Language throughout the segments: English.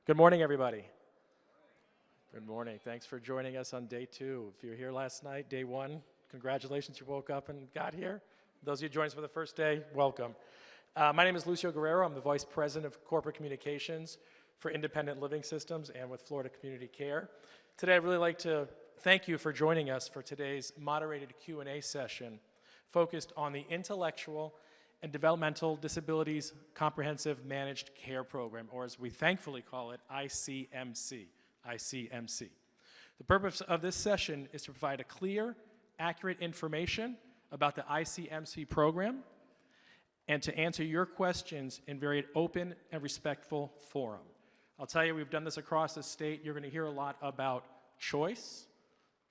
Good morning, everybody. Good morning. Thanks for joining us on day 2. If you were here last night, day 1, congratulations, you woke up and got here. Those of you joining us for the first day, welcome. My name is Lucio Guerrero. I'm the Vice President of Corporate Communications for Independent Living Systems and with Florida Community Care. Today, I'd really like to thank you for joining us for today's moderated Q&A session focused on the Intellectual and Developmental Disabilities Comprehensive Managed Care Program, or as we thankfully call it, ICMC. ICMC. The purpose of this session is to provide a clear, accurate information about the ICMC program and to answer your questions in very open and respectful forum. I'll tell you, we've done this across the state. You're going to hear a lot about choice,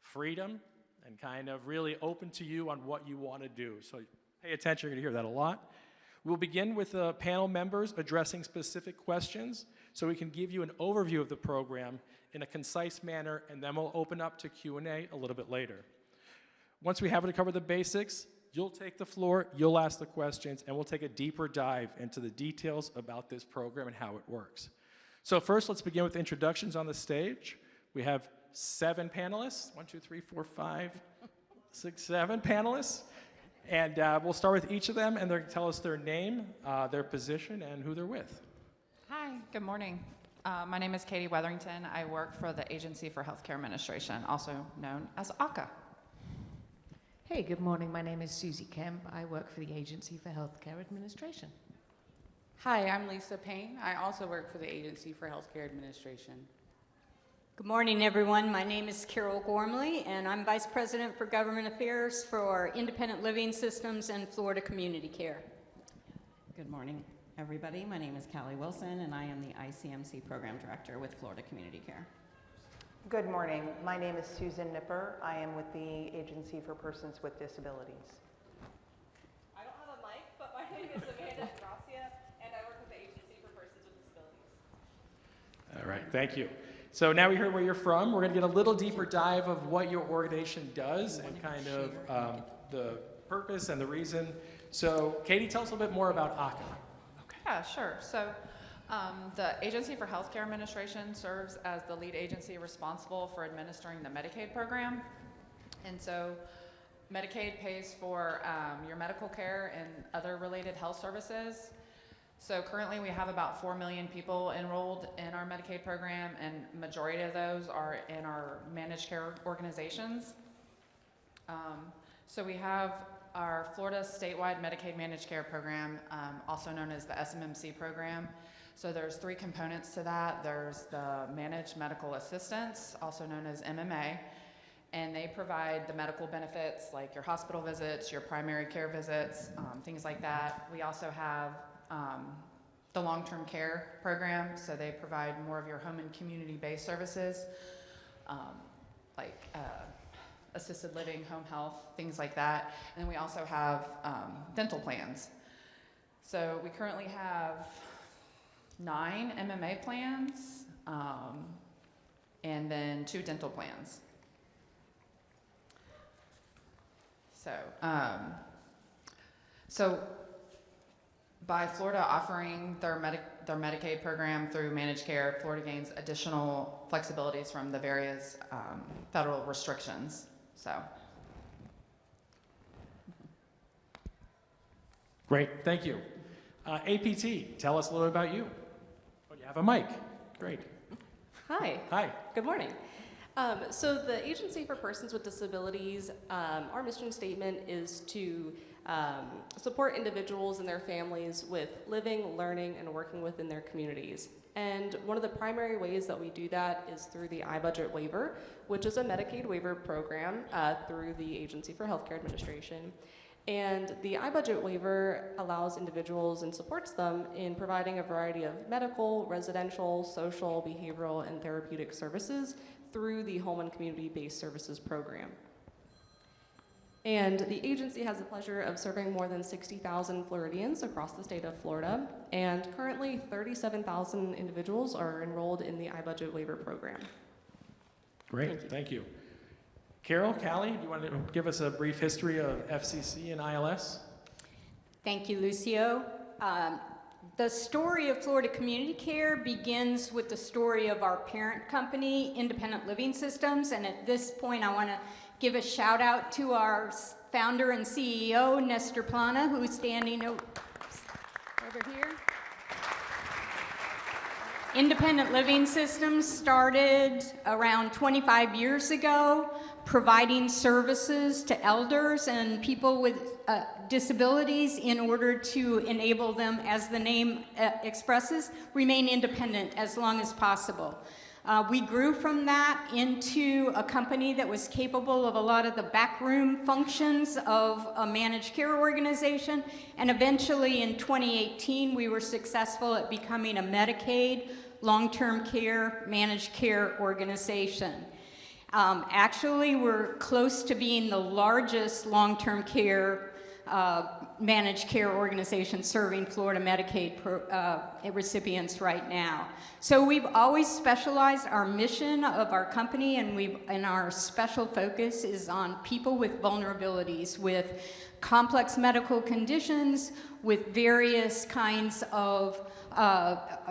freedom, and kind of really open to you on what you want to do. So pay attention, you're going to hear that a lot. We'll begin with the panel members addressing specific questions so we can give you an overview of the program in a concise manner, and then we'll open up to Q&A a little bit later. Once we have it cover the basics, you'll take the floor, you'll ask the questions, and we'll take a deeper dive into the details about this program and how it works. So first, let's begin with introductions on the stage. We have 7 panelists, 1, 2, 3, 4, 5, 6, 7 panelists. And we'll start with each of them, and they're going to tell us their name, their position, and who they're with. Hi, good morning. My name is Katie Weatherington. I work for the Agency for Healthcare Administration, also known as AHCA. Hey, good morning. My name is Susie Kemp. I work for the Agency for Healthcare Administration. Hi, I'm Lisa Payne. I also work for the Agency for Healthcare Administration. Good morning, everyone. My name is Carol Gormley, and I'm Vice President for Government Affairs for Independent Living Systems and Florida Community Care. Good morning, everybody. My name is Callie Wilson, and I am the ICMC Program Director with Florida Community Care. Good morning. My name is Susan Nipper. I am with the Agency for Persons with Disabilities. I don't have a mic, but my name is Amanda Gracia, and I work with the Agency for Persons with Disabilities. All right, thank you. So now we heard where you're from. We're going to get a little deeper dive of what your organization does and kind of the purpose and the reason. So Katie, tell us a little bit more about AHCA. Okay. Yeah, sure. So the Agency for Healthcare Administration serves as the lead agency responsible for administering the Medicaid program. And so Medicaid pays for your medical care and other related health services. So currently we have about 4 million people enrolled in our Medicaid program, and majority of those are in our managed care organizations. So we have our Florida statewide Medicaid managed care program, also known as the SMMC program. So there's 3 components to that. There's the managed medical assistance, also known as MMA, and they provide the medical benefits like your hospital visits, your primary care visits, things like that. We also have the long-term care program, so they provide more of your home and community-based services, like assisted living, home health, things like that. And then we also have dental plans. So we currently have 9 MMA plans, and then 2 dental plans. So by Florida offering their Medicaid program through managed care, Florida gains additional flexibilities from the various federal restrictions. So, Great, thank you. APT, tell us a little bit about you. Oh, you have a mic. Great. Hi. Hi. Good morning. So the Agency for Persons with Disabilities, our mission statement is to support individuals and their families with living, learning, and working within their communities. And one of the primary ways that we do that is through the iBudget waiver, which is a Medicaid waiver program through the Agency for Healthcare Administration. And the iBudget waiver allows individuals and supports them in providing a variety of medical, residential, social, behavioral, and therapeutic services through the Home and Community-Based Services Program. And the agency has the pleasure of serving more than 60,000 Floridians across the state of Florida, and currently 37,000 individuals are enrolled in the iBudget waiver program. Great, thank you. Carol, Callie, do you want to give us a brief history of FCC and ILS? Thank you, Lucio. The story of Florida Community Care begins with the story of our parent company, Independent Living Systems, and at this point I want to give a shout out to our founder and CEO, Nestor Plana, who's standing over here. Independent Living Systems started around 25 years ago, providing services to elders and people with disabilities in order to enable them, as the name expresses, remain independent as long as possible. We grew from that into a company that was capable of a lot of the backroom functions of a managed care organization, and eventually in 2018 we were successful at becoming a Medicaid long-term care managed care organization. Actually, we're close to being the largest long-term care managed care organization serving Florida Medicaid recipients right now. So we've always specialized. Our mission of our company and our special focus is on people with vulnerabilities, with complex medical conditions, with various kinds of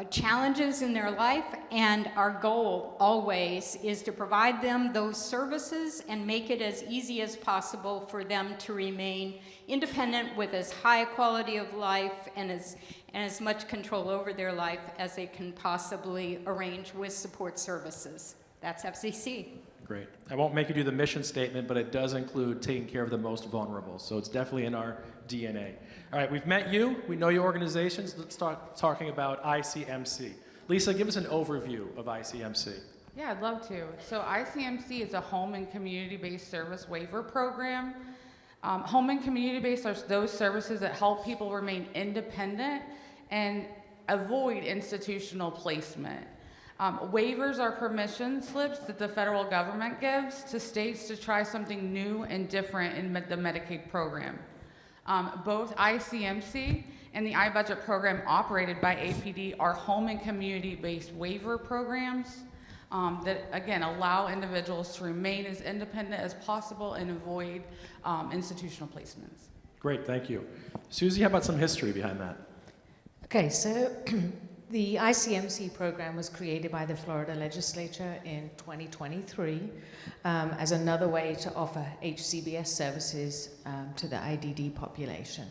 challenges in their life, and our goal always is to provide them those services and make it as easy as possible for them to remain independent with as high a quality of life and as much control over their life as they can possibly arrange with support services. That's FCC. Great. I won't make you do the mission statement, but it does include taking care of the most vulnerable. So it's definitely in our DNA. All right, we've met you. We know your organizations. Let's start talking about ICMC. Lisa, give us an overview of ICMC. Yeah, I'd love to. So ICMC is a home and community-based service waiver program. Home and community-based are those services that help people remain independent and avoid institutional placement. Waivers are permission slips that the federal government gives to states to try something new and different in the Medicaid program. Both ICMC and the iBudget program operated by APD are home and community-based waiver programs that, again, allow individuals to remain as independent as possible and avoid institutional placements. Great, thank you. Susie, how about some history behind that? Okay, so the ICMC program was created by the Florida legislature in 2023 as another way to offer HCBS services to the IDD population.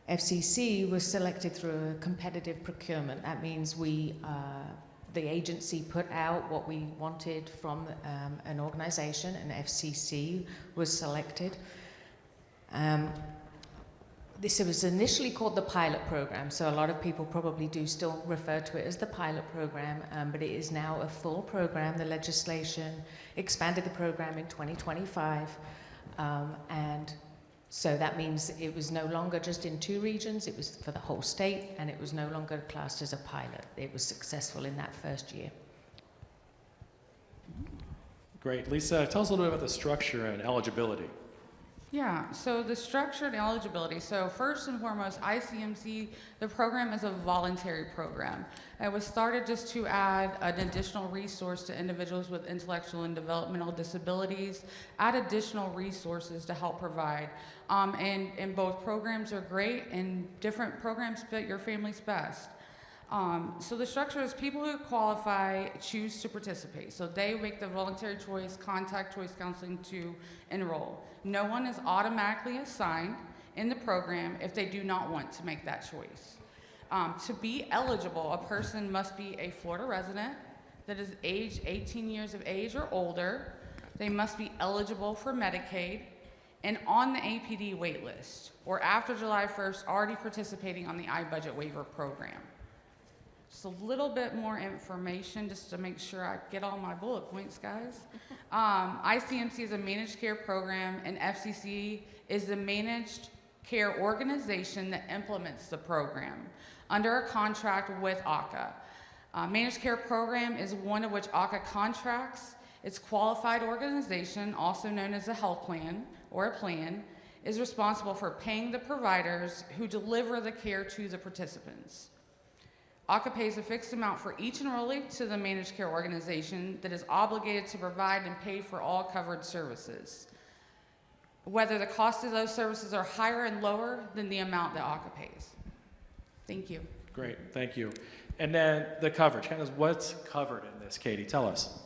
FCC was selected through a competitive procurement. That means the agency put out what we wanted from an organization, and FCC was selected. This was initially called the pilot program, so a lot of people probably do still refer to it as the pilot program, but it is now a full program. The legislation expanded the program in 2025, and so that means it was no longer just in 2 regions, it was for the whole state, and it was no longer classed as a pilot. It was successful in that first year. Great. Lisa, tell us a little bit about the structure and eligibility. Yeah, so the structured eligibility. So first and foremost, ICMC, the program is a voluntary program. It was started just to add an additional resource to individuals with intellectual and developmental disabilities, add additional resources to help provide. And both programs are great, and different programs fit your family's best. So the structure is people who qualify choose to participate. So they make the voluntary choice, contact choice counseling to enroll. No one is automatically assigned in the program if they do not want to make that choice. To be eligible, a person must be a Florida resident that is aged 18 years of age or older. They must be eligible for Medicaid and on the APD wait list, or after July 1st already participating on the iBudget waiver program. Just a little bit more information just to make sure I get all my bullet points, guys. ICMC is a managed care program, and FCC is the managed care organization that implements the program under a contract with AHCA. Managed care program is one of which AHCA contracts. Its qualified organization, also known as a health plan or a plan, is responsible for paying the providers who deliver the care to the participants. AHCA pays a fixed amount for each enrollee to the managed care organization that is obligated to provide and pay for all covered services, whether the cost of those services are higher and lower than the amount that AHCA pays. Thank you. Great, thank you. And then the coverage, kind of what's covered in this, Katie? Tell us.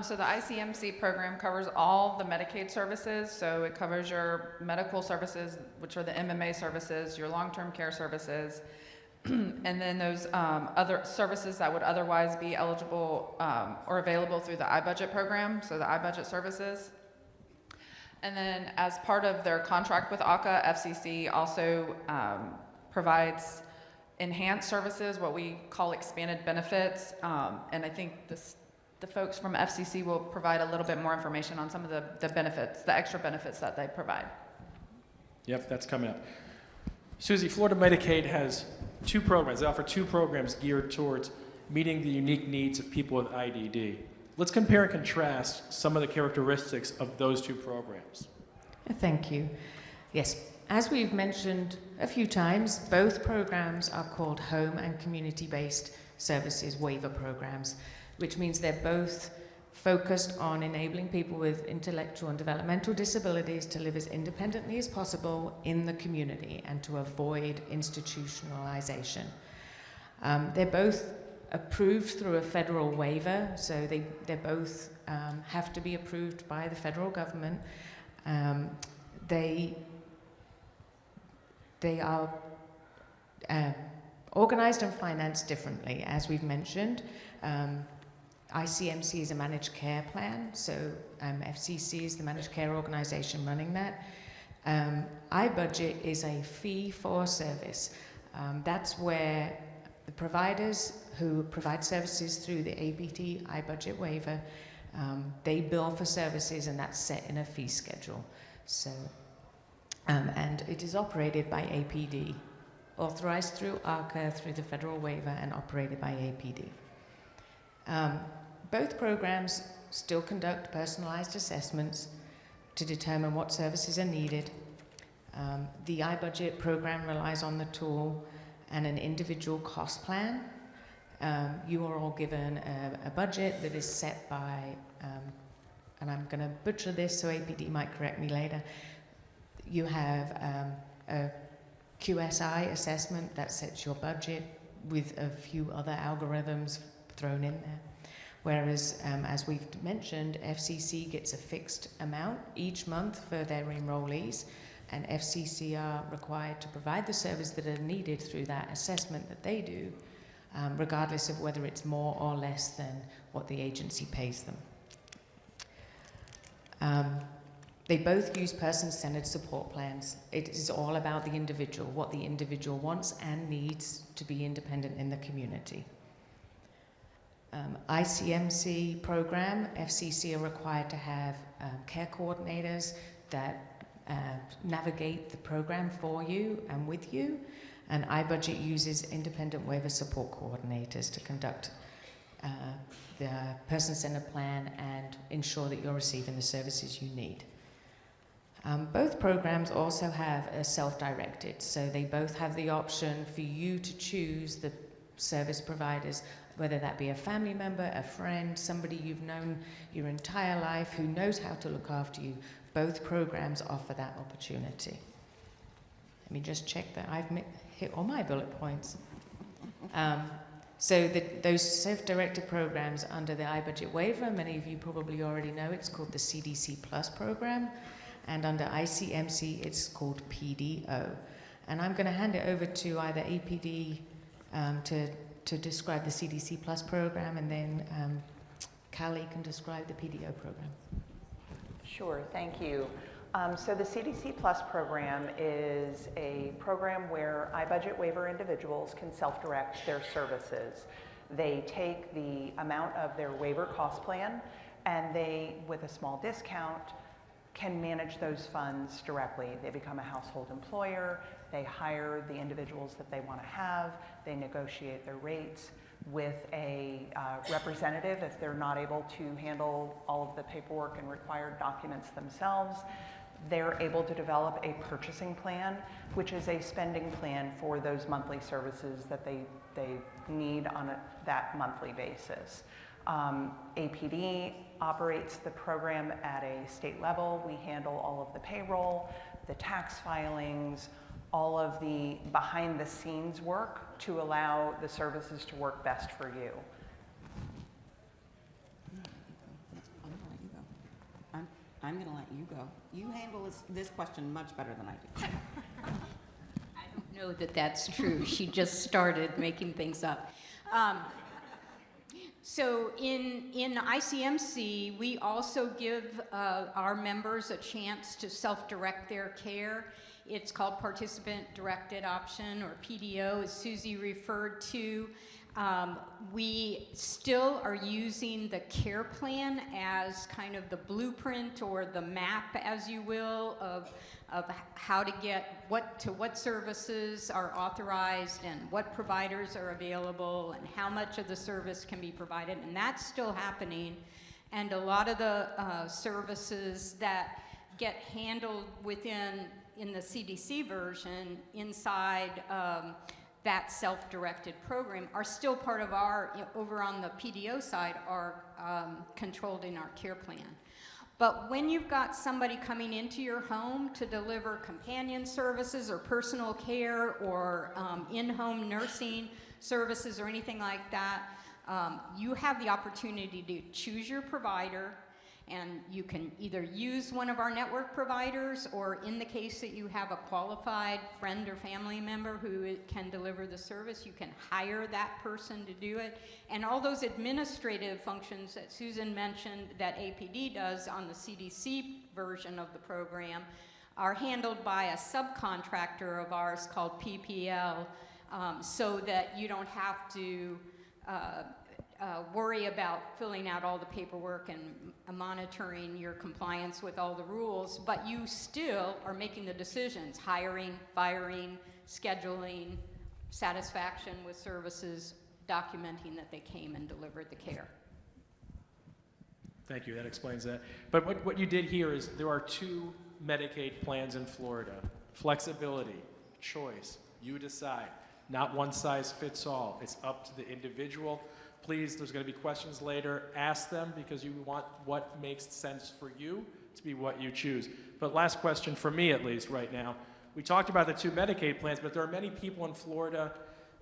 So the ICMC program covers all the Medicaid services. So it covers your medical services, which are the MMA services, your long-term care services, and then those other services that would otherwise be eligible or available through the iBudget program, so the iBudget services. And then as part of their contract with AHCA, FCC also provides enhanced services, what we call expanded benefits. And I think the folks from FCC will provide a little bit more information on some of the benefits, the extra benefits that they provide. Yep, that's coming up. Susie, Florida Medicaid has two programs. They offer two programs geared towards meeting the unique needs of people with IDD. Let's compare and contrast some of the characteristics of those two programs. Thank you. Yes, as we've mentioned a few times, both programs are called home and community-based services waiver programs, which means they're both focused on enabling people with intellectual and developmental disabilities to live as independently as possible in the community and to avoid institutionalization. They're both approved through a federal waiver, so they both have to be approved by the federal government. They are organized and financed differently, as we've mentioned. ICMC is a managed care plan, so FCC is the managed care organization running that. iBudget is a fee for service. That's where the providers who provide services through the APT iBudget waiver, they bill for services, and that's set in a fee schedule. So, and it is operated by APD, authorized through AHCA, through the federal waiver, and operated by APD. Both programs still conduct personalized assessments to determine what services are needed. The iBudget program relies on the tool and an individual cost plan. You are all given a budget that is set by, and I'm going to butcher this, so APD might correct me later. You have a QSI assessment that sets your budget with a few other algorithms thrown in there. Whereas, as we've mentioned, FCC gets a fixed amount each month for their enrollees, and FCC are required to provide the service that are needed through that assessment that they do, regardless of whether it's more or less than what the agency pays them. They both use person-centered support plans. It is all about the individual, what the individual wants and needs to be independent in the community. ICMC program, FCC are required to have care coordinators that navigate the program for you and with you, and iBudget uses independent waiver support coordinators to conduct the person-centered plan and ensure that you're receiving the services you need. Both programs also have a self-directed, so they both have the option for you to choose the service providers, whether that be a family member, a friend, somebody you've known your entire life who knows how to look after you. Both programs offer that opportunity. Let me just check that I've hit all my bullet points. So those self-directed programs under the iBudget waiver, many of you probably already know, it's called the CDC Plus program, and under ICMC it's called PDO. And I'm going to hand it over to either APD to describe the CDC Plus program, and then Callie can describe the PDO program. Sure, thank you. So the CDC Plus program is a program where iBudget waiver individuals can self-direct their services. They take the amount of their waiver cost plan, and they, with a small discount, can manage those funds directly. They become a household employer, they hire the individuals that they want to have, they negotiate their rates with a representative if they're not able to handle all of the paperwork and required documents themselves. They're able to develop a purchasing plan, which is a spending plan for those monthly services that they need on that monthly basis. APD operates the program at a state level. We handle all of the payroll, the tax filings, all of the behind the scenes work to allow the services to work best for you. I'm going to let you go. You handle this question much better than I do. I don't know that that's true. She just started making things up. So in ICMC, we also give our members a chance to self-direct their care. It's called Participant-Directed Option, or PDO, as Susie referred to. We still are using the care plan as kind of the blueprint or the map, as you will, of how to get what services are authorized and what providers are available and how much of the service can be provided, and that's still happening. And a lot of the services that get handled in the CDC version inside that self-directed program are still part of our, over on the PDO side, are controlled in our care plan. But when you've got somebody coming into your home to deliver companion services or personal care or in-home nursing services or anything like that, you have the opportunity to choose your provider, and you can either use one of our network providers, or in the case that you have a qualified friend or family member who can deliver the service, you can hire that person to do it. And all those administrative functions that Susan mentioned that APD does on the CDC version of the program are handled by a subcontractor of ours called PPL, so that you don't have to worry about filling out all the paperwork and monitoring your compliance with all the rules, but you still are making the decisions: hiring, firing, scheduling, satisfaction with services, documenting that they came and delivered the care. Thank you, that explains that. But what you did here is there are 2 Medicaid plans in Florida. Flexibility, choice, you decide. Not one size fits all. It's up to the individual. Please, there's going to be questions later. Ask them, because you want what makes sense for you to be what you choose. But last question for me, at least right now. We talked about the 2 Medicaid plans, but there are many people in Florida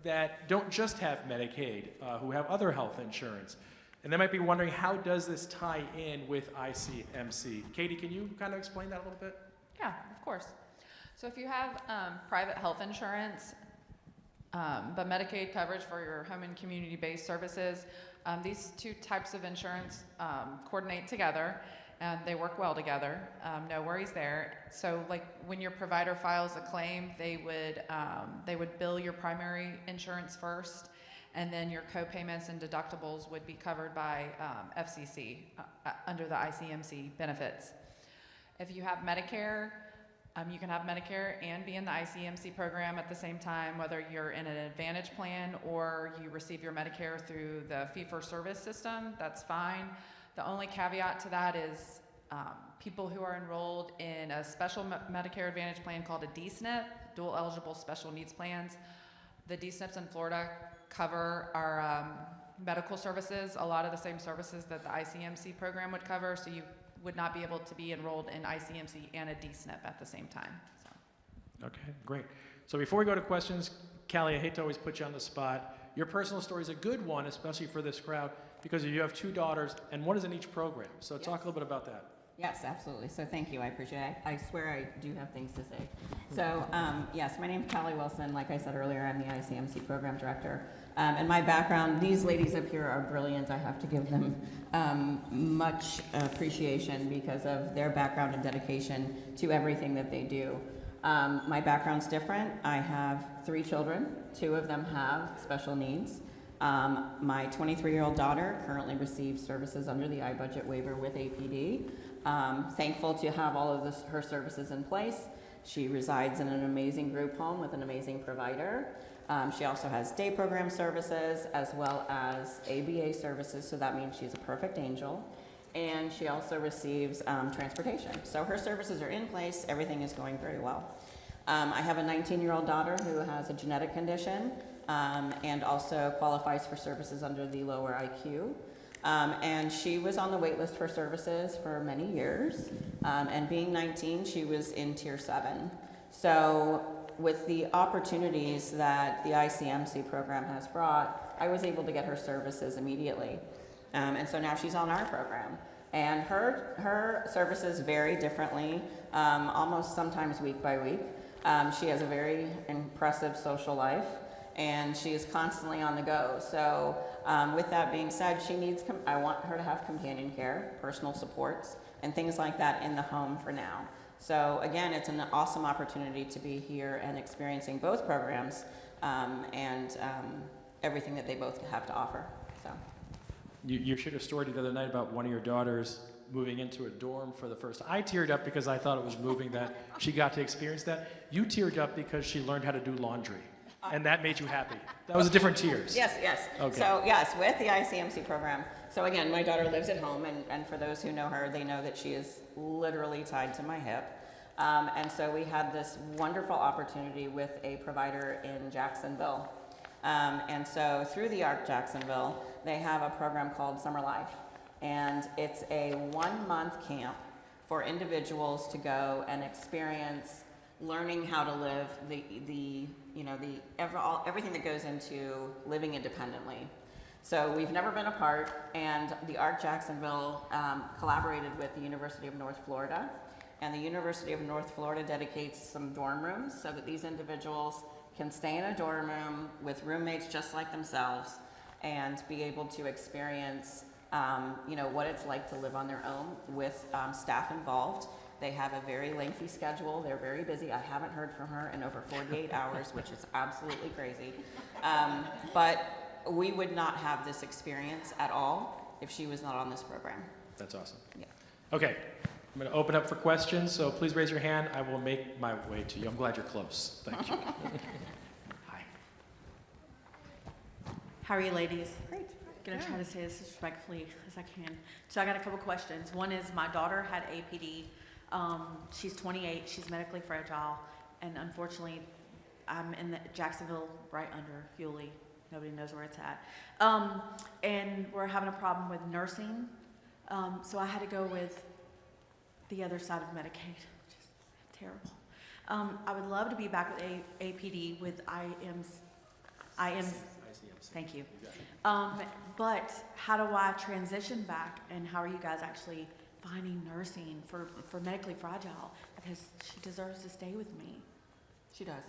that don't just have Medicaid, who have other health insurance. And they might be wondering, how does this tie in with ICMC? Katie, can you kind of explain that a little bit? Yeah, of course. So if you have private health insurance, but Medicaid coverage for your home and community-based services, these 2 types of insurance coordinate together, and they work well together. No worries there. So, like, when your provider files a claim, they would bill your primary insurance first, and then your co-payments and deductibles would be covered by FCC under the ICMC benefits. If you have Medicare, you can have Medicare and be in the ICMC program at the same time, whether you're in an Advantage plan or you receive your Medicare through the fee-for-service system. That's fine. The only caveat to that is people who are enrolled in a special Medicare Advantage plan called a DSNP, Dual Eligible Special Needs Plans. The DSNPs in Florida cover our medical services, a lot of the same services that the ICMC program would cover, so you would not be able to be enrolled in ICMC and a DSNP at the same time. So. Okay, great. So before we go to questions, Callie, I hate to always put you on the spot. Your personal story is a good one, especially for this crowd, because you have 2 daughters, and one is in each program. So talk a little bit about that. Yes, absolutely. So thank you. I appreciate it. I swear I do have things to say. So yes, my name is Callie Wilson. Like I said earlier, I'm the ICMC program director. And my background, these ladies up here are brilliant. I have to give them much appreciation because of their background and dedication to everything that they do. My background's different. I have 3 children. 2 of them have special needs. My 23-year-old daughter currently receives services under the iBudget waiver with APD. Thankful to have all of her services in place. She resides in an amazing group home with an amazing provider. She also has day program services as well as ABA services, so that means she's a perfect angel. And she also receives transportation. So her services are in place. Everything is going very well. I have a 19-year-old daughter who has a genetic condition and also qualifies for services under the lower IQ. And she was on the wait list for services for many years. And being 19, she was in Tier 7. So with the opportunities that the ICMC program has brought, I was able to get her services immediately. And so now she's on our program. And her services vary differently, almost sometimes week by week. She has a very impressive social life, and she is constantly on the go. So with that being said, she needs, I want her to have companion care, personal supports, and things like that in the home for now. So again, it's an awesome opportunity to be here and experiencing both programs and everything that they both have to offer. So. You shared a story the other night about one of your daughters moving into a dorm for the first time. I teared up because I thought it was moving that she got to experience that. You teared up because she learned how to do laundry, and that made you happy. That was a different tears. Yes, yes. Okay. So yes, with the ICMC program. So again, my daughter lives at home, and for those who know her, they know that she is literally tied to my hip. And so we had this wonderful opportunity with a provider in Jacksonville. And so through the ARC Jacksonville, they have a program called Summer Life. And it's a 1-month camp for individuals to go and experience learning how to live everything that goes into living independently. So we've never been apart, and the ARC Jacksonville collaborated with the University of North Florida, and the University of North Florida dedicates some dorm rooms so that these individuals can stay in a dorm room with roommates just like themselves and be able to experience what it's like to live on their own with staff involved. They have a very lengthy schedule. They're very busy. I haven't heard from her in over 48 hours, which is absolutely crazy. But we would not have this experience at all if she was not on this program. That's awesome. Yeah. Okay, I'm going to open up for questions, so please raise your hand. I will make my way to you. I'm glad you're close. Thank you. Hi. How are you, ladies? Great. Gonna try to say this as respectfully as I can. So I got a couple questions. One is my daughter had APD. She's 28. She's medically fragile, and unfortunately, I'm in Jacksonville, right under Hewley. Nobody knows where it's at. And we're having a problem with nursing. So I had to go with the other side of Medicaid, which is terrible. I would love to be back with APD with ICMC. Thank you. But how do I transition back, and how are you guys actually finding nursing for medically fragile? Because she deserves to stay with me. She does.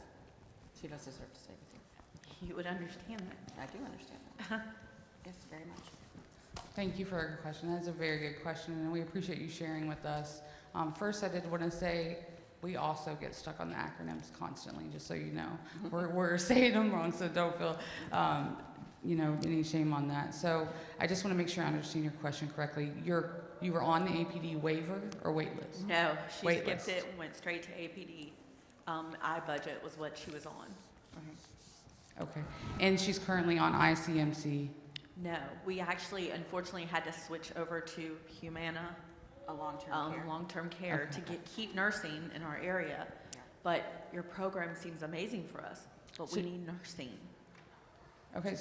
She does deserve to stay with you. You would understand that. I do understand that. Yes, very much. Thank you for your question. That's a very good question, and we appreciate you sharing with us. First, I did want to say we also get stuck on the acronyms constantly, just so you know. We're saying them wrong, so don't feel any shame on that. So I just want to make sure I understand your question correctly. You were on the APD waiver or wait list? No, she Wait skipped list. it and went straight to APD. iBudget was what she was on. Okay. And she's currently on ICMC. No, we actually unfortunately had to switch over to Humana, A long-term care. long-term care, to keep nursing in our area. Yeah. But your program seems amazing for us, but we need nursing. Okay.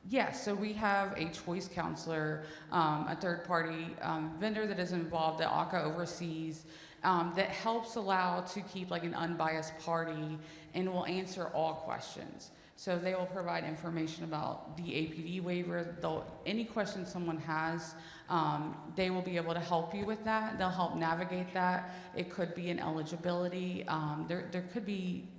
Yes, so we have a choice counselor, a third-party vendor that is involved that AHCA oversees that helps allow to keep like an unbiased party and will answer all questions. So they will provide information about the APD waiver. Any questions someone has, they will be able to help you with that. They'll help navigate that. It could be an eligibility. There could be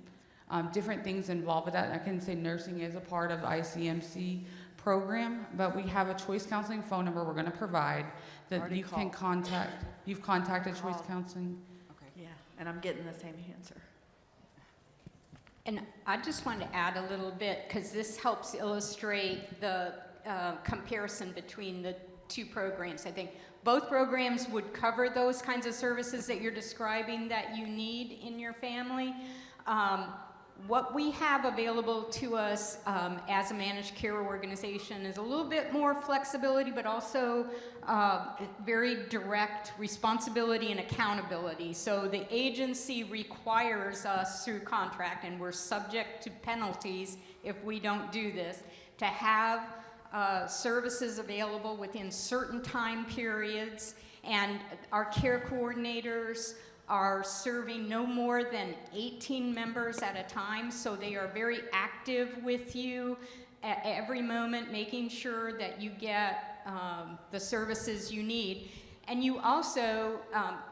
different things involved with that. I can say nursing is a part of the ICMC program, but we have a choice counseling phone number we're going to provide that you can contact. You've contacted choice counseling? Okay. Yeah, and I'm getting the same answer. And I just want to add a little bit, because this helps illustrate the comparison between the two programs. I think both programs would cover those kinds of services that you're describing that you need in your family. What we have available to us as a managed care organization is a little bit more flexibility, but also very direct responsibility and accountability. So the agency requires us through contract, and we're subject to penalties if we don't do this, to have services available within certain time periods, and our care coordinators are serving no more than 18 members at a time, so they are very active with you at every moment, making sure that you get the services you need. And you also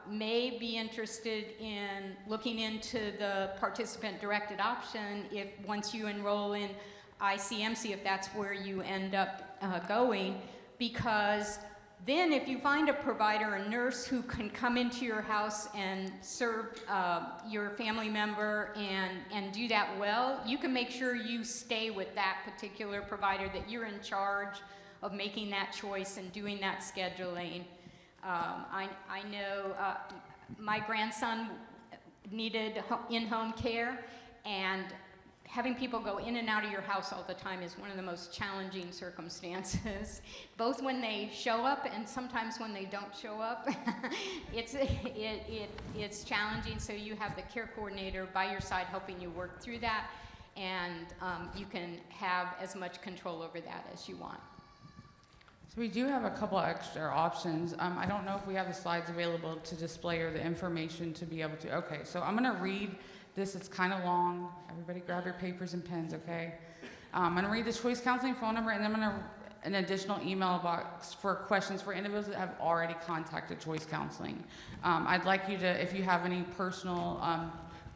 may be interested in looking into the participant-directed option if once you enroll in ICMC, if that's where you end up going, because then if you find a provider, a nurse who can come into your house and serve your family member and do that well, you can make sure you stay with that particular provider, that you're in charge of making that choice and doing that scheduling. I know my grandson needed in-home care, and having people go in and out of your house all the time is one of the most challenging circumstances, both when they show up and sometimes when they don't show up. It's challenging, so you have the care coordinator by your side helping you work through that, and you can have as much control over that as you want. So we do have a couple extra options. I don't know if we have the slides available to display or the information to be able to. Okay, so I'm going to read this. It's kind of long. Everybody grab your papers and pens, okay? I'm going to read the choice counseling phone number, and then I'm going to an additional email box for questions for individuals that have already contacted choice counseling. I'd like you to, if you have any personal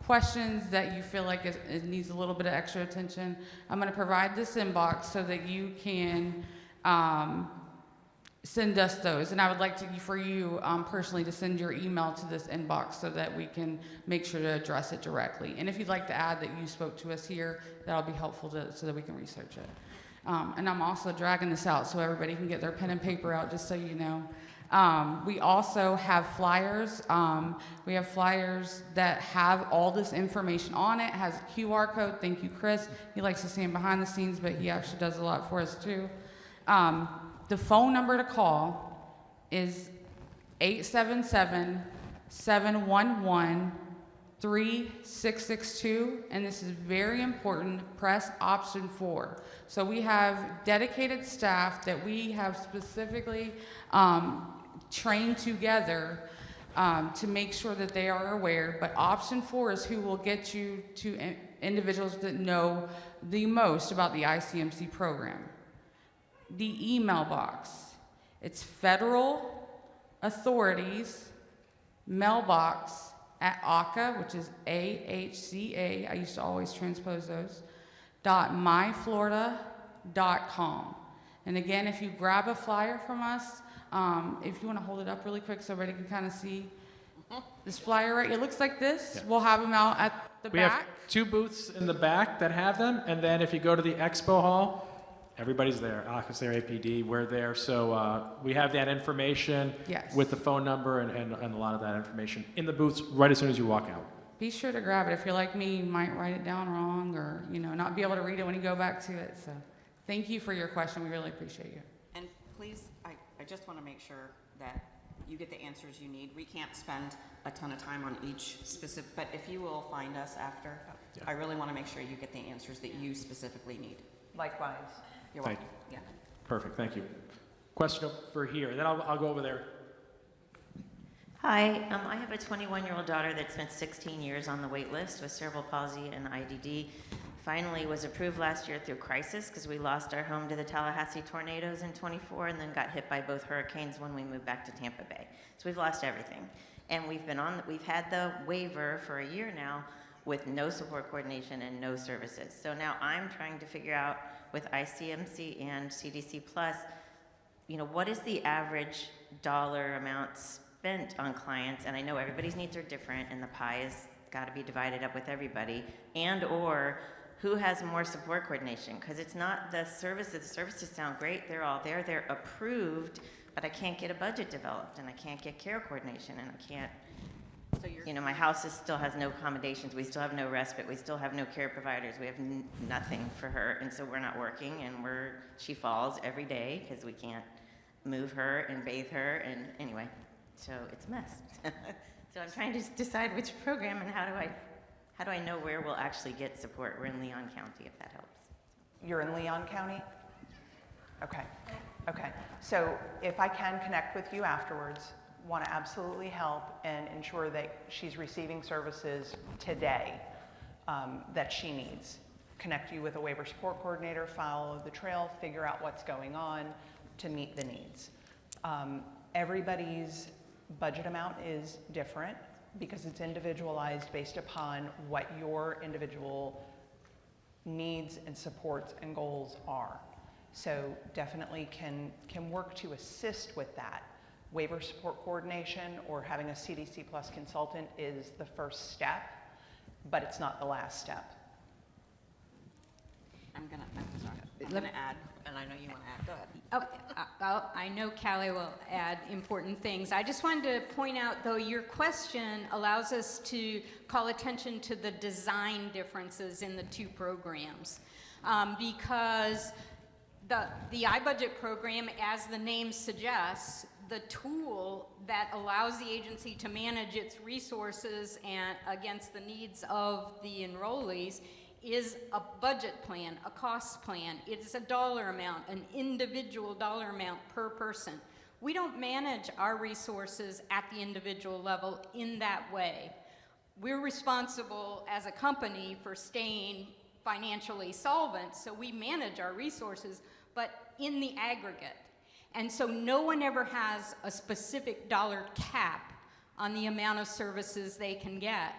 questions that you feel like it needs a little bit of extra attention, I'm going to provide this inbox so that you can send us those, and I would like for you personally to send your email to this inbox so that we can make sure to address it directly. And if you'd like to add that you spoke to us here, that'll be helpful so that we can research it. And I'm also dragging this out so everybody can get their pen and paper out, just so you know. We also have flyers. We have flyers that have all this information on it, has a QR code. Thank you, Chris. He likes to stand behind the scenes, but he actually does a lot for us too. The phone number to call is 877-711-3662, and this is very important. Press option 4. So we have dedicated staff that we have specifically trained together to make sure that they are aware, but option 4 is who will get you to individuals that know the most about the ICMC program. The email box, it's Federal Authorities Mailbox at AHCA, which is AHCA, I used to always transpose those, .myflorida.com. And again, if you grab a flyer from us, if you want to hold it up really quick so everybody can kind of see this flyer, right? It looks like this. Yeah. We'll have them out at the back. We have 2 booths in the back that have them, and then if you go to the expo hall, everybody's there. AHCA's there, APD, we're there. So we have that information with the phone number and a lot of that information in the booths right as soon as you walk out. Be sure to grab it. If you're like me, you might write it down wrong or not be able to read it when you go back to it. So thank you for your question. We really appreciate you. And please, I just want to make sure that you get the answers you need. We can't spend a ton of time on each specific, but if you will find us after, I really want to make sure you get the answers that you specifically need. Likewise. You're welcome. Yeah. Perfect, thank you. Question over here, then I'll go over there. Hi, I have a 21-year-old daughter that spent 16 years on the wait list with cerebral palsy and IDD. Finally was approved last year through crisis because we lost our home to the Tallahassee tornadoes in '24 and then got hit by both hurricanes when we moved back to Tampa Bay. So we've lost everything. And we've had the waiver for a year now with no support coordination and no services. So now I'm trying to figure out with ICMC and CDC Plus, what is the average dollar amount spent on clients? And I know everybody's needs are different and the pie has got to be divided up with everybody, and or who has more support coordination? Because it's not the services. The services sound great. They're all there. They're approved, but I can't get a budget developed and I can't get care coordination and I can't, my house still has no accommodations. We still have no respite. We still have no care providers. We have nothing for her. And so we're not working and she falls every day because we can't move her and bathe her. And anyway, so it's a mess. So I'm trying to decide which program and how do I know where we'll actually get support. We're in Leon County, if that helps. You're in Leon County? Okay. So if I can connect with you afterwards, want to absolutely help and ensure that she's receiving services today that she needs. Connect you with a waiver support coordinator, follow the trail, figure out what's going on to meet the needs. Everybody's budget amount is different because it's individualized based upon what your individual needs and supports and goals are. So definitely can work to assist with that. Waiver support coordination or having a CDC Plus consultant is the first step, but it's not the last step. I'm gonna add, and I know you want to add. Go ahead. I know Callie will add important things. I just wanted to point out, though, your question allows us to call attention to the design differences in the two programs. Because the iBudget program, as the name suggests, the tool that allows the agency to manage its resources and against the needs of the enrollees is a budget plan, a cost plan. It is a dollar amount, an individual dollar amount per person. We don't manage our resources at the individual level in that way. We're responsible as a company for staying financially solvent, so we manage our resources, but in the aggregate. And so no one ever has a specific dollar cap on the amount of services they can get.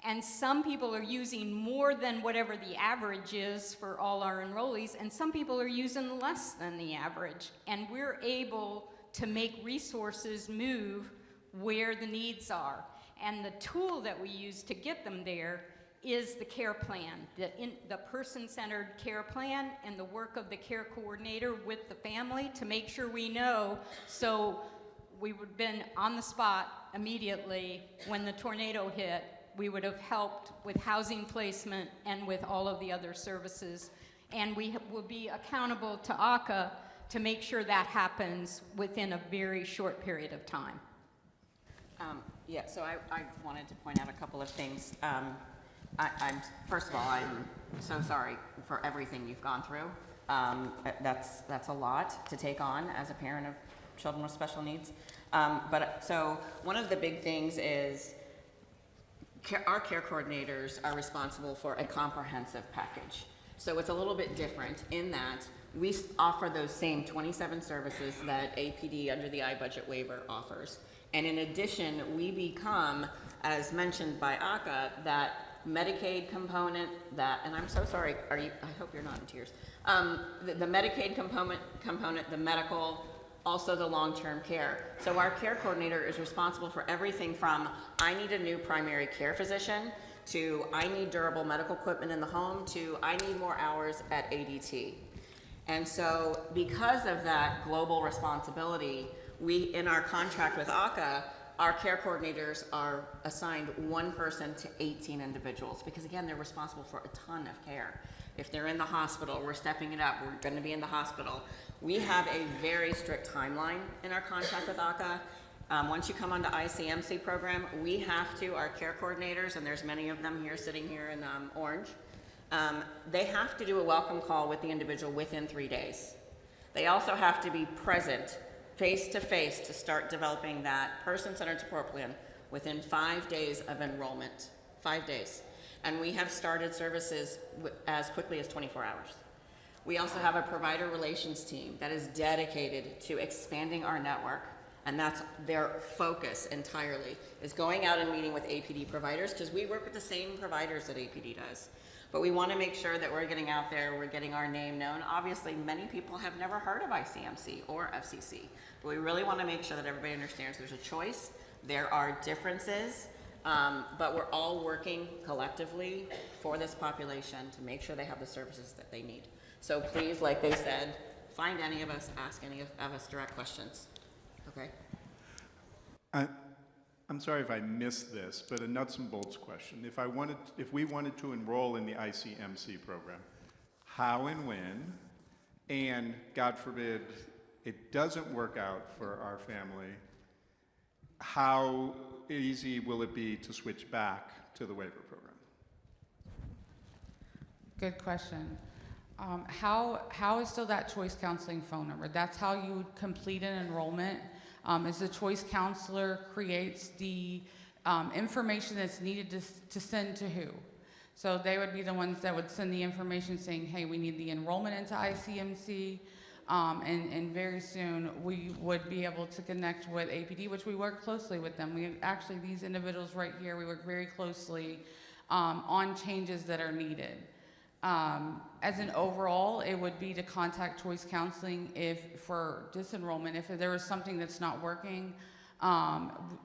And some people are using more than whatever the average is for all our enrollees, and some people are using less than the average. And we're able to make resources move where the needs are. And the tool that we use to get them there is the care plan, the person-centered care plan, and the work of the care coordinator with the family to make sure we know. So we would have been on the spot immediately when the tornado hit. We would have helped with housing placement and with all of the other services. And we will be accountable to AHCA to make sure that happens within a very short period of time. Yeah, so I wanted to point out a couple of things. First of all, I'm so sorry for everything you've gone through. That's a lot to take on as a parent of children with special needs. So one of the big things is our care coordinators are responsible for a comprehensive package. So it's a little bit different in that we offer those same 27 services that APD under the iBudget waiver offers. And in addition, we become, as mentioned by AHCA, that Medicaid component, and I'm so sorry, I hope you're not in tears. The Medicaid component, the medical, also the long-term care. So our care coordinator is responsible for everything from I need a new primary care physician to I need durable medical equipment in the home to I need more hours at ADT. And so because of that global responsibility, we, in our contract with AHCA, our care coordinators are assigned one person to 18 individuals because again, they're responsible for a ton of care. If they're in the hospital, we're stepping it up, we're gonna be in the hospital. We have a very strict timeline in our contract with AHCA. Once you come onto ICMC program, we have to, our care coordinators, and there's many of them here sitting here in orange, they have to do a welcome call with the individual within 3 days. They also have to be present face-to-face to start developing that person-centered support plan within 5 days of enrollment, 5 days. And we have started services as quickly as 24 hours. We also have a provider relations team that is dedicated to expanding our network, and that's their focus entirely, is going out and meeting with APD providers, because we work with the same providers that APD does. But we want to make sure that we're getting out there, we're getting our name known. Obviously, many people have never heard of ICMC or FCC, but we really want to make sure that everybody understands there's a choice, there are differences, but we're all working collectively for this population to make sure they have the services that they need. So please, like they said, find any of us, ask any of us direct questions, okay? I'm sorry if I missed this, but a nuts and bolts question. If we wanted to enroll in the ICMC program, how and when, and God forbid, it doesn't work out for our family, how easy will it be to switch back to the waiver program? Good question. How is still that choice counseling phone number? That's how you would complete an enrollment. is the choice counselor creates the information that's needed to send to who. So they would be the ones that would send the information saying, hey, we need the enrollment into ICMC, and very soon we would be able to connect with APD, which we work closely with them. We actually, these individuals right here, we work very closely on changes that are needed. As an overall, it would be to contact choice counseling if for disenrollment, if there was something that's not working.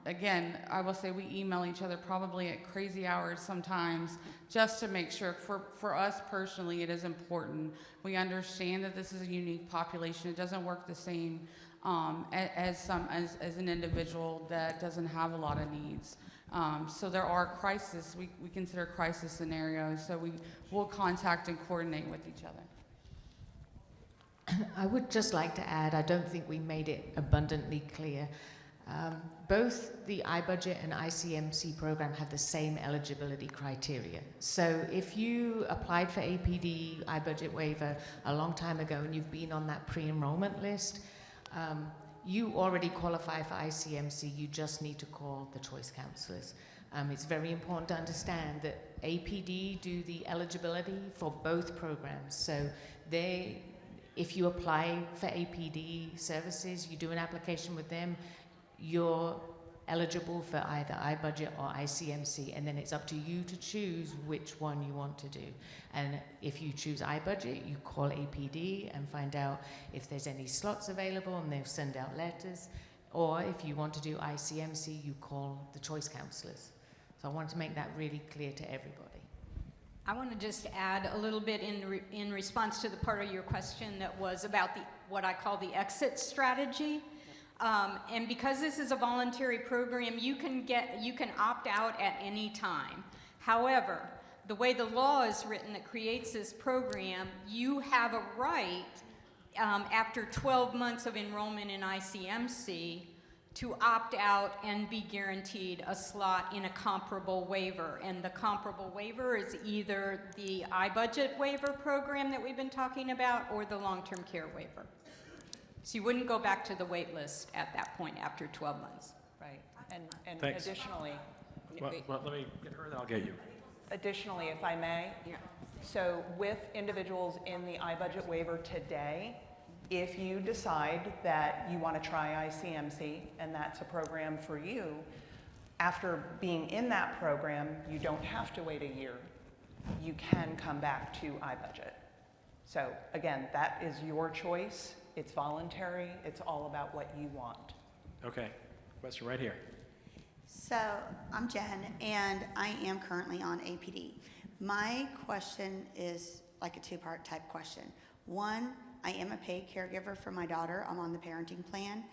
Again, I will say we email each other probably at crazy hours sometimes just to make sure. For us personally, it is important. We understand that this is a unique population. It doesn't work the same as an individual that doesn't have a lot of needs. So there are crisis, we consider crisis scenarios, so we will contact and coordinate with each other. I would just like to add, I don't think we made it abundantly clear. Both the iBudget and ICMC program have the same eligibility criteria. So if you applied for APD, iBudget waiver a long time ago and you've been on that pre-enrollment list, you already qualify for ICMC, you just need to call the choice counselors. It's very important to understand that APD do the eligibility for both programs. So if you apply for APD services, you do an application with them, you're eligible for either iBudget or ICMC, and then it's up to you to choose which one you want to do. And if you choose iBudget, you call APD and find out if there's any slots available, and they'll send out letters. Or if you want to do ICMC, you call the choice counselors. So I want to make that really clear to everybody. I want to just add a little bit in response to the part of your question that was about what I call the exit strategy. And because this is a voluntary program, you can opt out at any time. However, the way the law is written that creates this program, you have a right after 12 months of enrollment in ICMC to opt out and be guaranteed a slot in a comparable waiver. And the comparable waiver is either the iBudget waiver program that we've been talking about or the long-term care waiver. So you wouldn't go back to the wait list at that point after 12 months. Right. And Thanks. additionally, Well, let me get her, then I'll get you. additionally, if I may, Yeah. so with individuals in the iBudget waiver today, if you decide that you want to try ICMC and that's a program for you, after being in that program, you don't have to wait a year. You can come back to iBudget. So again, that is your choice. It's voluntary. It's all about what you want. Okay, question right here. So I'm Jen, and I am currently on APD. My question is like a two-part type question. One, I am a paid caregiver for my daughter. I'm on the parenting plan.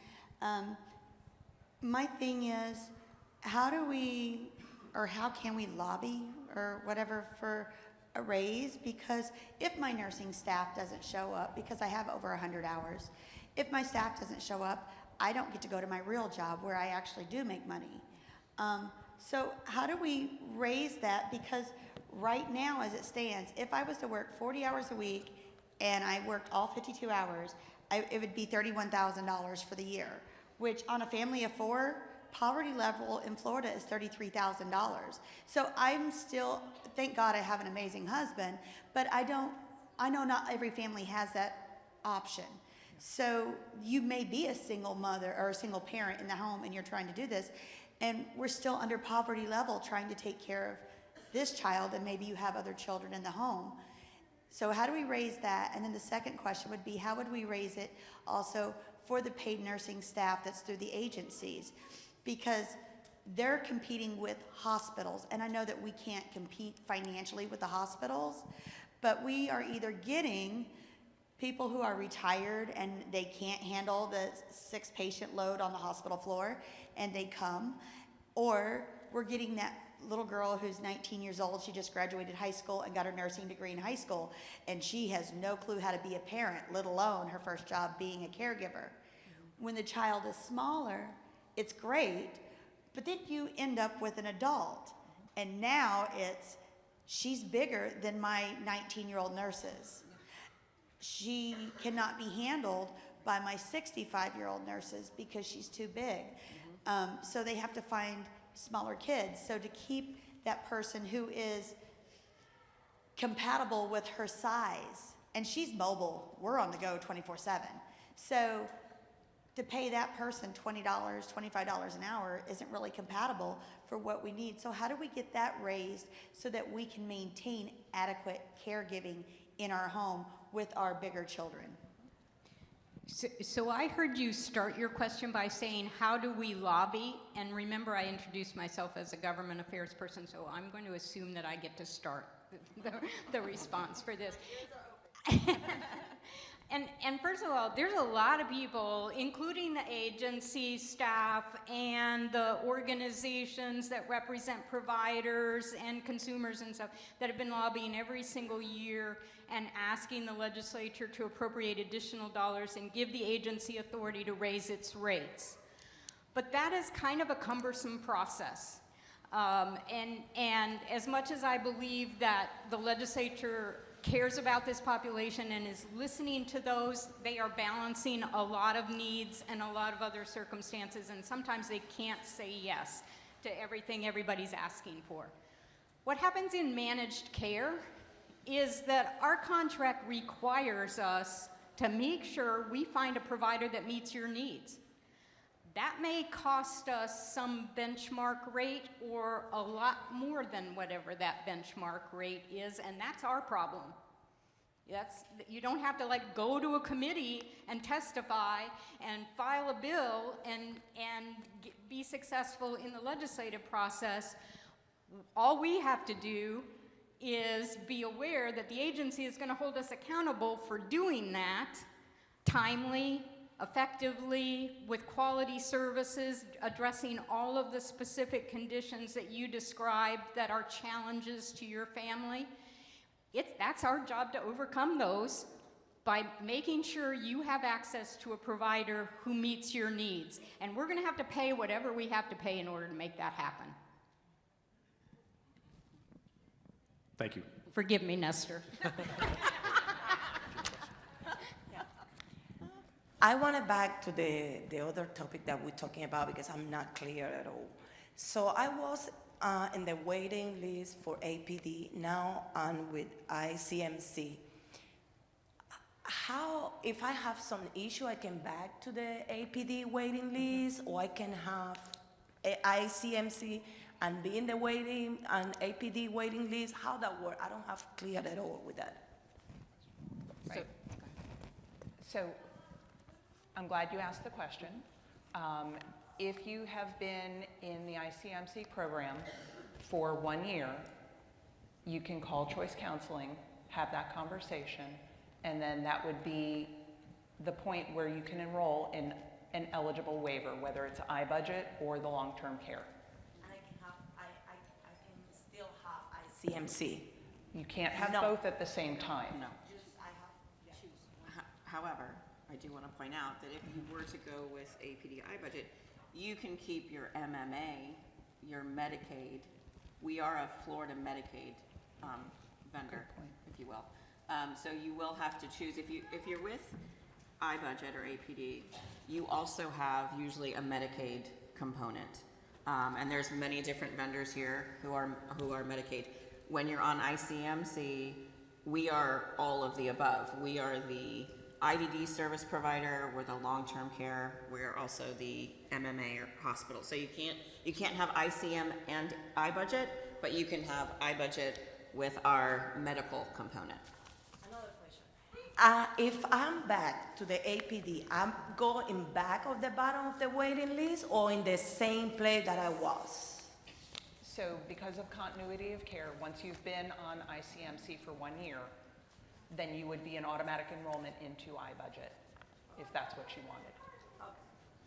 My thing is, how can we lobby or whatever for a raise? Because if my nursing staff doesn't show up, because I have over 100 hours, if my staff doesn't show up, I don't get to go to my real job where I actually do make money. So how do we raise that? Because right now, as it stands, if I was to work 40 hours a week and I worked all 52 hours, it would be $31,000 for the year, which on a family of 4, poverty level in Florida is $33,000. So I'm still, thank God I have an amazing husband, but I know not every family has that option. So you may be a single mother or a single parent in the home and you're trying to do this, and we're still under poverty level trying to take care of this child, and maybe you have other children in the home. So how do we raise that? And then the second question would be, how would we raise it also for the paid nursing staff that's through the agencies? Because they're competing with hospitals, and I know that we can't compete financially with the hospitals, but we are either getting people who are retired and they can't handle the 6-patient load on the hospital floor and they come, or we're getting that little girl who's 19 years old, she just graduated high school and got her nursing degree in high school, and she has no clue how to be a parent, let alone her first job being a caregiver. When the child is smaller, it's great, but then you end up with an adult, and now she's bigger than my 19-year-old nurses. She cannot be handled by my 65-year-old nurses because she's too big. So they have to find smaller kids. So to keep that person who is compatible with her size, and she's mobile, we're on the go 24/7. So to pay that person $20, $25 an hour isn't really compatible for what we need. So how do we get that raised so that we can maintain adequate caregiving in our home with our bigger children? So I heard you start your question by saying, how do we lobby? And remember, I introduced myself as a government affairs person, so I'm going to assume that I get to start the response for this. And first of all, there's a lot of people, including the agency staff and the organizations that represent providers and consumers and stuff, that have been lobbying every single year and asking the legislature to appropriate additional dollars and give the agency authority to raise its rates. But that is kind of a cumbersome process. And as much as I believe that the legislature cares about this population and is listening to those, they are balancing a lot of needs and a lot of other circumstances, and sometimes they can't say yes to everything everybody's asking for. What happens in managed care is that our contract requires us to make sure we find a provider that meets your needs. That may cost us some benchmark rate or a lot more than whatever that benchmark rate is, and that's our problem. You don't have to go to a committee and testify and file a bill and be successful in the legislative process. All we have to do is be aware that the agency is going to hold us accountable for doing that timely, effectively, with quality services, addressing all of the specific conditions that you described that are challenges to your family. That's our job to overcome those by making sure you have access to a provider who meets your needs. And we're going to have to pay whatever we have to pay in order to make that happen. Thank you. Forgive me, Nestor. I want to back to the other topic that we're talking about because I'm not clear at all. So I was in the waiting list for APD. Now I'm with ICMC. How, if I have some issue, I can back to the APD waiting list, or I can have a ICMC and be in the waiting and APD waiting list? How that work? I don't have clear at all with that. Right. So I'm glad you asked the question. If you have been in the ICMC program for 1 year, you can call Choice Counseling, have that conversation, and then that would be the point where you can enroll in an eligible waiver, whether it's iBudget or the long-term care. And I can still have ICMC. You can't have No. both at the same time. No. However, I do want to point out that if you were to go with APD iBudget, you can keep your MMA, your Medicaid. We are a Florida Medicaid vendor, if you will. So you will have to choose. If you're with iBudget or APD, you also have usually a Medicaid component. And there's many different vendors here who are Medicaid. When you're on ICMC, we are all of the above. We are the IDD service provider, we're the long-term care, we're also the MMA or hospital. So you can't have ICM and iBudget, but you can have iBudget with our medical component. Another question. If I'm back to the APD, I'm going back of the bottom of the waiting list or in the same place that I was? So because of continuity of care, once you've been on ICMC for 1 year, then you would be an automatic enrollment into iBudget, if that's what you wanted.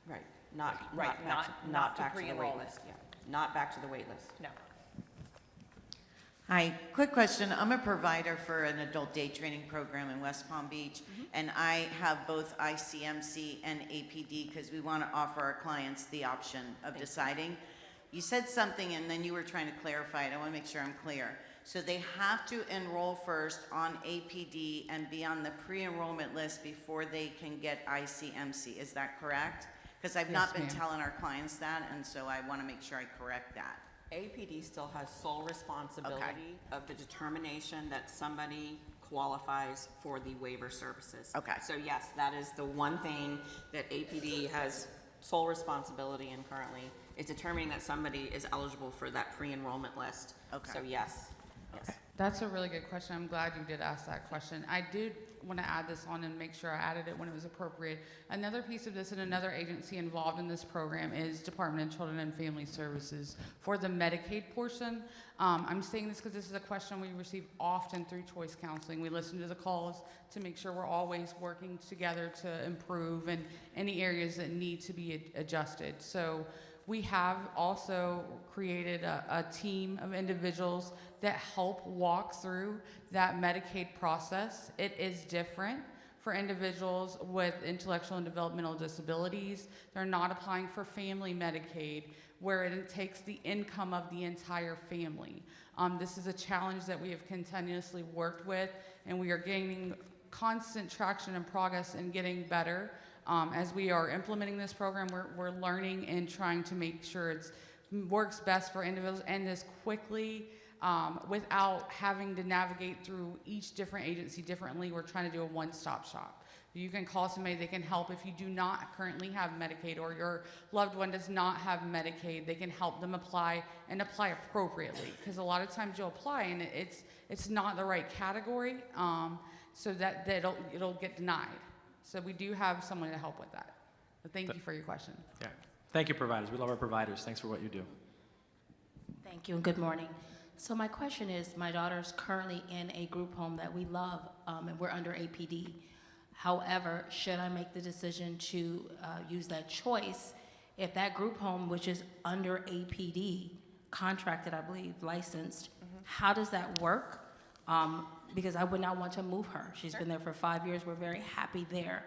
Right. Not to back to the wait pre-enrollment. list. Yeah. Not back to the wait list. No. Hi, quick question. I'm a provider for an adult day training program in West Palm Beach, and I have both ICMC and APD because we want to offer our clients the option of deciding. You said something and then you were trying to clarify it. I want to make sure I'm clear. So they have to enroll first on APD and be on the pre-enrollment list before they can get ICMC. Is that correct? Because I've not been telling our clients that, and so I want to make sure I correct that. APD still has sole responsibility of the determination that somebody qualifies for the waiver services. Okay. So yes, that is the one thing that APD has sole responsibility in currently, is determining that somebody is eligible for that pre-enrollment list. Okay. So yes, yes. That's a really good question. I'm glad you did ask that question. I did want to add this on and make sure I added it when it was appropriate. Another piece of this and another agency involved in this program is Department of Children and Family Services for the Medicaid portion. I'm saying this because this is a question we receive often through choice counseling. We listen to the calls to make sure we're always working together to improve and any areas that need to be adjusted. So we have also created a team of individuals that help walk through that Medicaid process. It is different for individuals with intellectual and developmental disabilities. They're not applying for family Medicaid, where it takes the income of the entire family. This is a challenge that we have continuously worked with, and we are gaining constant traction and progress and getting better. As we are implementing this program, we're learning and trying to make sure it works best for individuals and as quickly without having to navigate through each different agency differently. We're trying to do a one-stop shop. You can call somebody, they can help. If you do not currently have Medicaid or your loved one does not have Medicaid, they can help them apply and apply appropriately. Because a lot of times you'll apply and it's not the right category, so that it'll get denied. So we do have someone to help with that. But thank you for your question. Yeah. Thank you, providers. We love our providers. Thanks for what you do. Thank you and good morning. So my question is, my daughter's currently in a group home that we love, and we're under APD. However, should I make the decision to use that choice, if that group home, which is under APD, contracted, I believe, licensed, how does that work? Because I would not want to move her. She's been there for 5 years. We're very happy there.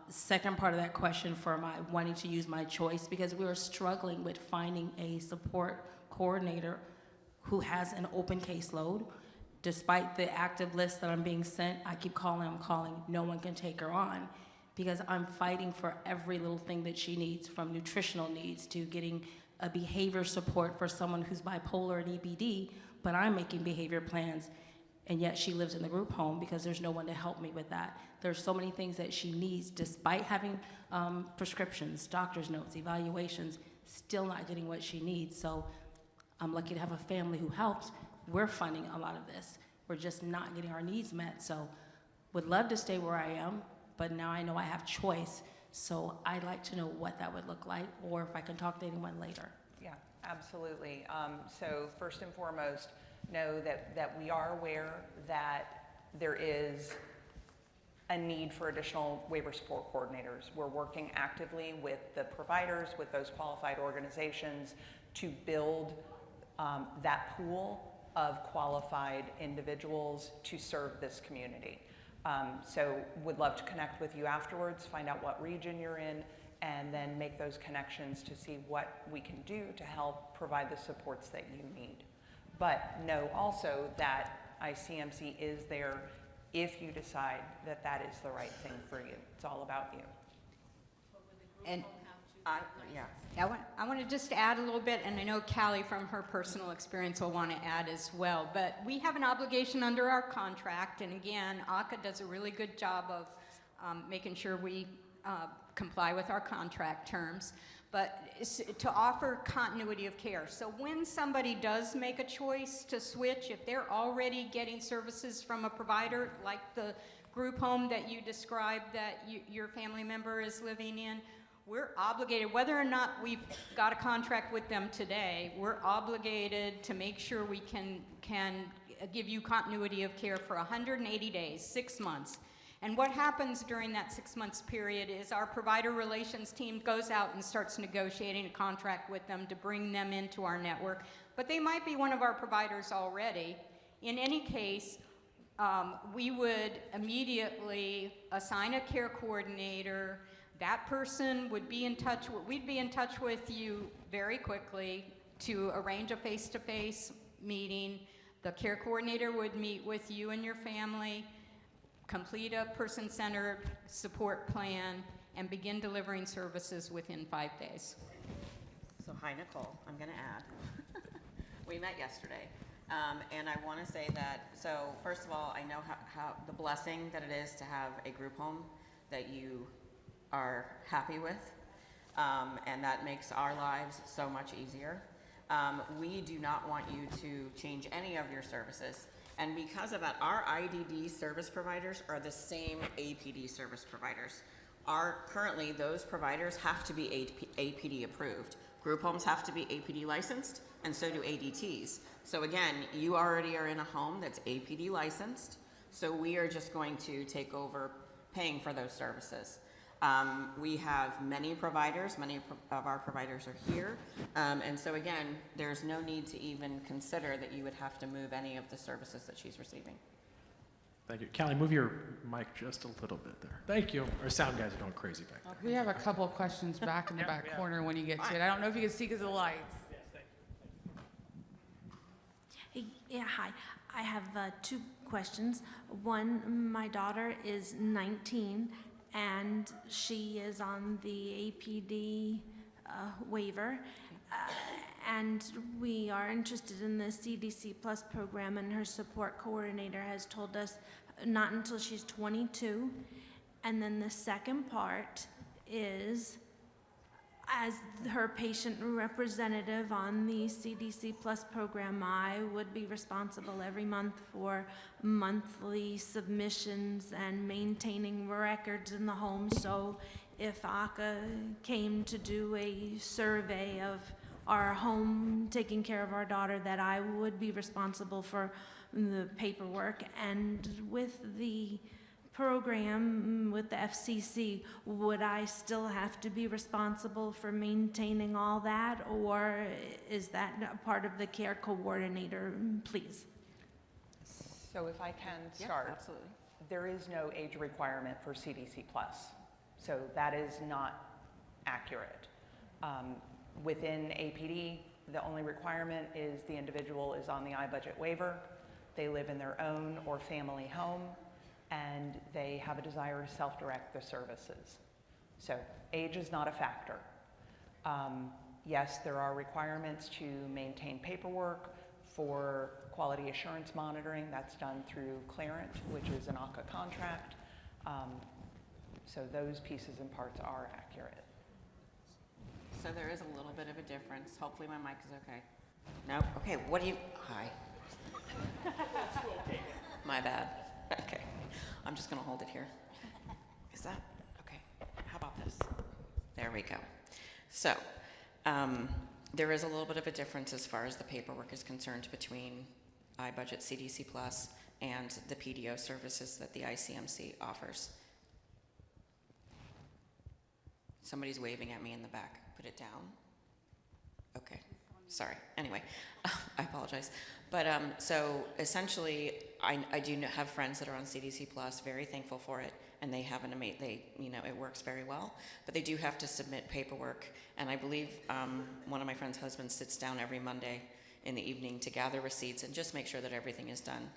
Second part of that question for my wanting to use my choice, because we were struggling with finding a support coordinator who has an open caseload. Despite the active list that I'm being sent, I keep calling, I'm calling, no one can take her on, because I'm fighting for every little thing that she needs, from nutritional needs to getting a behavior support for someone who's bipolar and EBD, but I'm making behavior plans, and yet she lives in the group home because there's no one to help me with that. There's so many things that she needs, despite having prescriptions, doctor's notes, evaluations, still not getting what she needs. So I'm lucky to have a family who helps. We're funding a lot of this. We're just not getting our needs met. So would love to stay where I am, but now I know I have choice. So I'd like to know what that would look like, or if I can talk to anyone later. Yeah, absolutely. So first and foremost, know that we are aware that there is a need for additional waiver support coordinators. We're working actively with the providers, with those qualified organizations, to build that pool of qualified individuals to serve this community. So would love to connect with you afterwards, find out what region you're in, and then make those connections to see what we can do to help provide the supports that you need. But know also that ICMC is there if you decide that that is the right thing for you. It's all about you. And I want to just add a little bit, and I know Callie from her personal experience will want to add as well, but we have an obligation under our contract, and again, AHCA does a really good job of making sure we comply with our contract terms, but to offer continuity of care. So when somebody does make a choice to switch, if they're already getting services from a provider, like the group home that you described that your family member is living in, we're obligated, whether or not we've got a contract with them today, we're obligated to make sure we can give you continuity of care for 180 days, 6 months. And what happens during that 6 months period is our provider relations team goes out and starts negotiating a contract with them to bring them into our network. But they might be one of our providers already. In any case, we would immediately assign a care coordinator. That person would be in touch, we'd be in touch with you very quickly to arrange a face-to-face meeting. The care coordinator would meet with you and your family, complete a person-centered support plan, and begin delivering services within 5 days. So hi, Nicole, I'm gonna add. We met yesterday, and I wanna say that, so first of all, I know how the blessing that it is to have a group home that you are happy with, and that makes our lives so much easier. We do not want you to change any of your services. And because of that, our IDD service providers are the same APD service providers. Currently, those providers have to be APD approved. Group homes have to be APD licensed, and so do ADTs. So again, you already are in a home that's APD licensed, so we are just going to take over paying for those services. We have many providers, many of our providers are here, and so again, there's no need to even consider that you would have to move any of the services that she's receiving. Thank you. Callie, move your mic just a little bit there. Thank you. Our sound guys are going crazy back there. We have a couple of questions back in the back corner when you get to it. I don't know if you can see because of the lights. Yeah, hi. I have 2 questions. One, my daughter is 19 and she is on the APD waiver. And we are interested in the CDC Plus program, and her support coordinator has told us not until she's 22. And then the second part is, as her patient representative on the CDC Plus program, I would be responsible every month for monthly submissions and maintaining records in the home. So if AHCA came to do a survey of our home, taking care of our daughter, that I would be responsible for the paperwork. And with the program, with the FCC, would I still have to be responsible for maintaining all that, or is that a part of the care coordinator, please? So if I can start. Yeah, absolutely. There is no age requirement for CDC Plus, so that is not accurate. Within APD, the only requirement is the individual is on the iBudget waiver, they live in their own or family home, and they have a desire to self-direct the services. So age is not a factor. Yes, there are requirements to maintain paperwork for quality assurance monitoring. That's done through Clarent, which is an AHCA contract. So those pieces and parts are accurate. So there is a little bit of a difference. Hopefully my mic is okay. No? Okay, what do you, hi. My bad. Okay, I'm just gonna hold it here. Is that, okay, how about this? There we go. So, there is a little bit of a difference as far as the paperwork is concerned between iBudget CDC Plus and the PDO services that the ICMC offers. Somebody's waving at me in the back. Put it down. Okay, sorry. Anyway, I apologize. But so essentially, I do have friends that are on CDC Plus, very thankful for it, and they have it works very well. But they do have to submit paperwork, and I believe one of my friend's husbands sits down every Monday in the evening to gather receipts and just make sure that everything is done.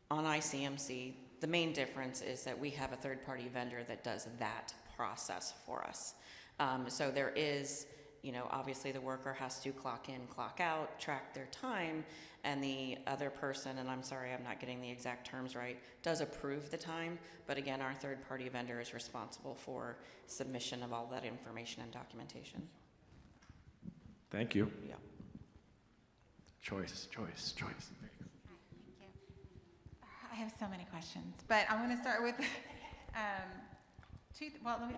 On ICMC, the main difference is that we have a third-party vendor that does that process for us. So there is, obviously the worker has to clock in, clock out, track their time, and the other person, and I'm sorry, I'm not getting the exact terms right, does approve the time, but again, our third-party vendor is responsible for submission of all that information and documentation. Thank you. Yeah. Choice. I have so many questions, but I'm going to start with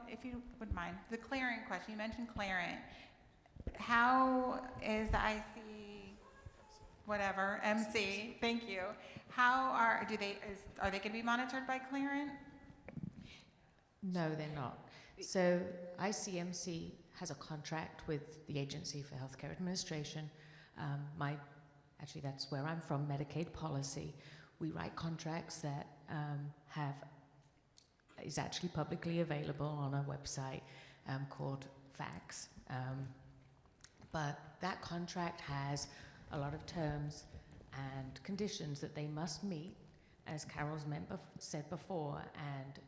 if you wouldn't mind, the Clarent question. You mentioned Clarent. How is the MC? Thank you. How are they going to be monitored by Clarent? No, they're not. So ICMC has a contract with the Agency for Healthcare Administration. Actually, that's where I'm from, Medicaid policy. We write contracts that is actually publicly available on a website called FACS. But that contract has a lot of terms and conditions that they must meet, as Carol's said before, and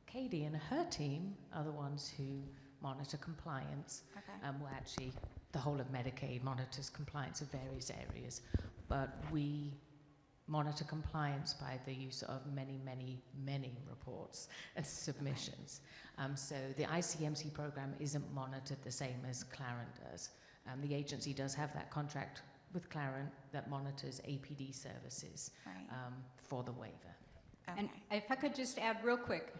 Katie and her team are the ones who monitor compliance. Well, actually, the whole of Medicaid monitors compliance of various areas, but we monitor compliance by the use of many, many, many reports and submissions. So the ICMC program isn't monitored the same as Clarent does. The agency does have that contract with Clarent that monitors APD services for the waiver. And if I could just add real quick,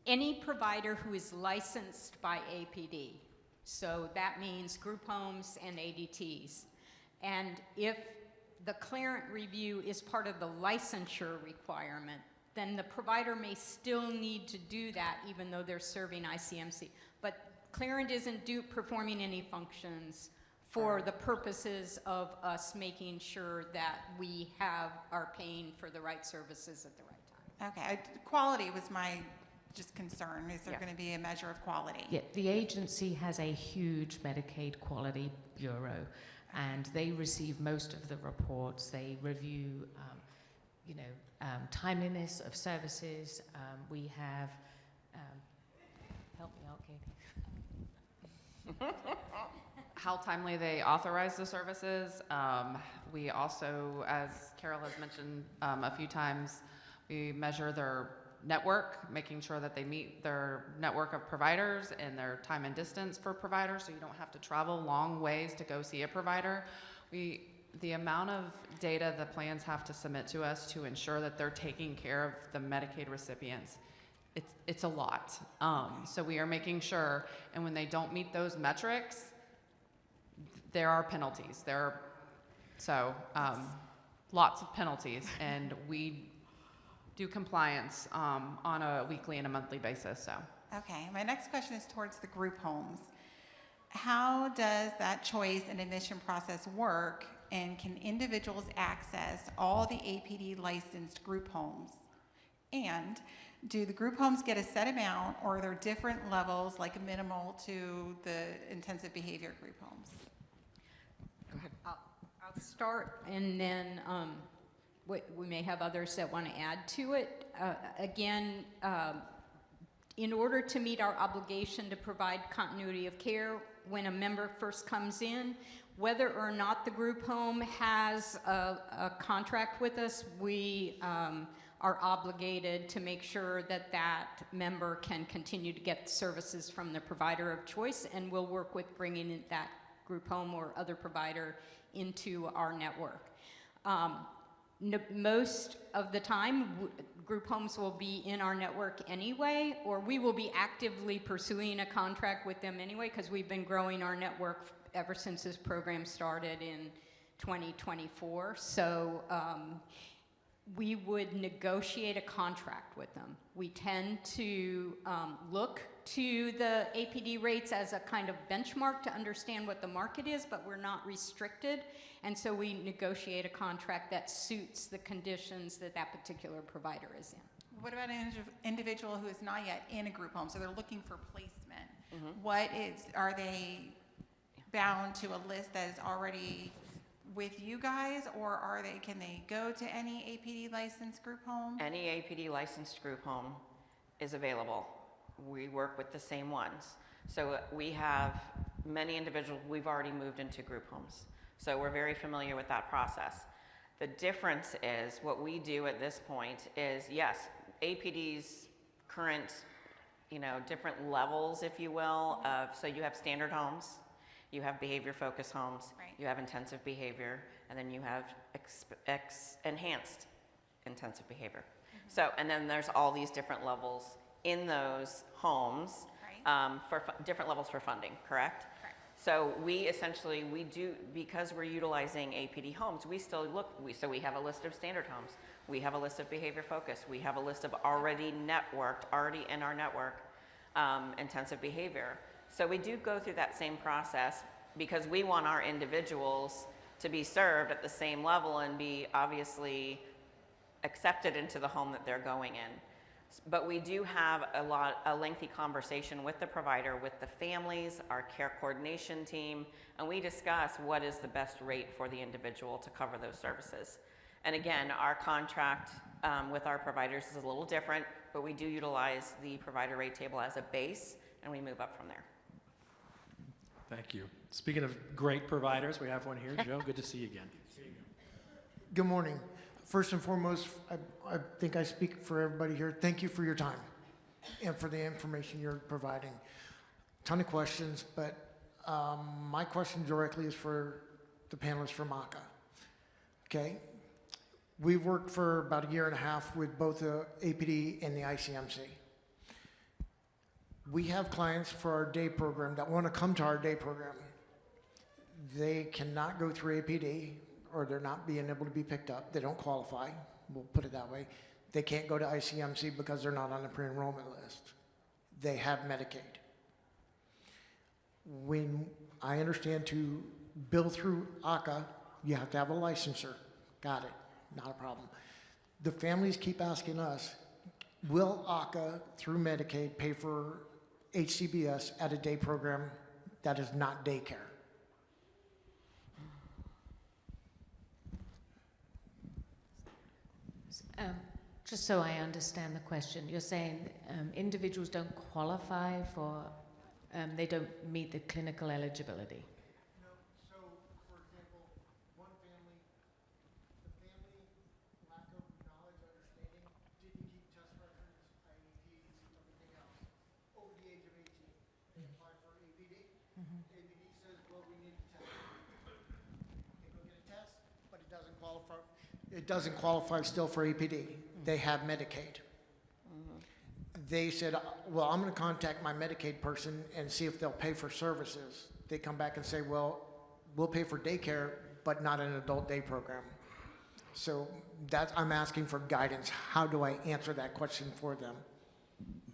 any provider who is licensed by APD, so that means group homes and ADTs, and if the Clarent review is part of the licensure requirement, then the provider may still need to do that even though they're serving ICMC. But Clarent isn't performing any functions for the purposes of us making sure that we are paying for the right services at the right time. Okay, quality was my just concern. Is there going to be a measure of quality? Yeah, the agency has a huge Medicaid quality bureau, and they receive most of the reports. They review, timeliness of services. We have, help me out, Katie. How timely they authorize the services. We also, as Carol has mentioned a few times, we measure their network, making sure that they meet their network of providers and their time and distance for providers, so you don't have to travel long ways to go see a provider. The amount of data the plans have to submit to us to ensure that they're taking care of the Medicaid recipients, it's a lot. So we are making sure, and when they don't meet those metrics, there are penalties. Lots of penalties, and we do compliance on a weekly and a monthly basis. So. Okay, my next question is towards the group homes. How does that choice and admission process work, and can individuals access all the APD licensed group homes? And do the group homes get a set amount, or are there different levels, like minimal to the intensive behavior group homes? Go ahead. I'll start, and then we may have others that want to add to it. Again, in order to meet our obligation to provide continuity of care when a member first comes in, whether or not the group home has a contract with us, we are obligated to make sure that that member can continue to get services from the provider of choice, and we'll work with bringing in that group home or other provider into our network. Most of the time, group homes will be in our network anyway, or we will be actively pursuing a contract with them anyway, because we've been growing our network ever since this program started in 2024. So we would negotiate a contract with them. We tend to look to the APD rates as a kind of benchmark to understand what the market is, but we're not restricted. And so we negotiate a contract that suits the conditions that that particular provider is in. What about an individual who is not yet in a group home, so they're looking for placement? Are they bound to a list that is already with you guys, or can they go to any APD licensed group home? Any APD licensed group home is available. We work with the same ones. So we have many individuals, we've already moved into group homes. So we're very familiar with that process. The difference is, what we do at this point is, yes, APD's current, different levels, if you will, so you have standard homes, you have behavior focused homes, you have intensive behavior, and then you have enhanced intensive behavior. So, and then there's all these different levels in those homes for different levels for funding, correct? So we do, because we're utilizing APD homes, we still look, so we have a list of standard homes, we have a list of behavior focus, we have a list of already in our network, intensive behavior. So we do go through that same process because we want our individuals to be served at the same level and be obviously accepted into the home that they're going in. But we do have a lengthy conversation with the provider, with the families, our care coordination team, and we discuss what is the best rate for the individual to cover those services. And again, our contract with our providers is a little different, but we do utilize the provider rate table as a base, and we move up from there. Thank you. Speaking of great providers, we have one here. Joe, good to see you again. Good morning. First and foremost, I think I speak for everybody here. Thank you for your time and for the information you're providing. Ton of questions, but my question directly is for the panelists from AHCA. Okay? We've worked for about a year and a half with both the APD and the ICMC. We have clients for our day program that want to come to our day program. They cannot go through APD, or they're not being able to be picked up. They don't qualify, we'll put it that way. They can't go to ICMC because they're not on the pre-enrollment list. They have Medicaid. When I understand to bill through AHCA, you have to have a licensor. Got it, not a problem. The families keep asking us, will AHCA through Medicaid pay for HCBS at a day program that is not daycare? Just so I understand the question, you're saying individuals don't qualify for, they don't meet the clinical eligibility? No, so for example, one family, the family, lack of knowledge, understanding, didn't keep test records, IEPs, everything else, over the age of 18. They apply for APD. APD says, well, we need a test. They go get a test, but it doesn't qualify. It doesn't qualify still for APD. They have Medicaid. They said, well, I'm going to contact my Medicaid person and see if they'll pay for services. They come back and say, well, we'll pay for daycare, but not an adult day program. So I'm asking for guidance. How do I answer that question for them?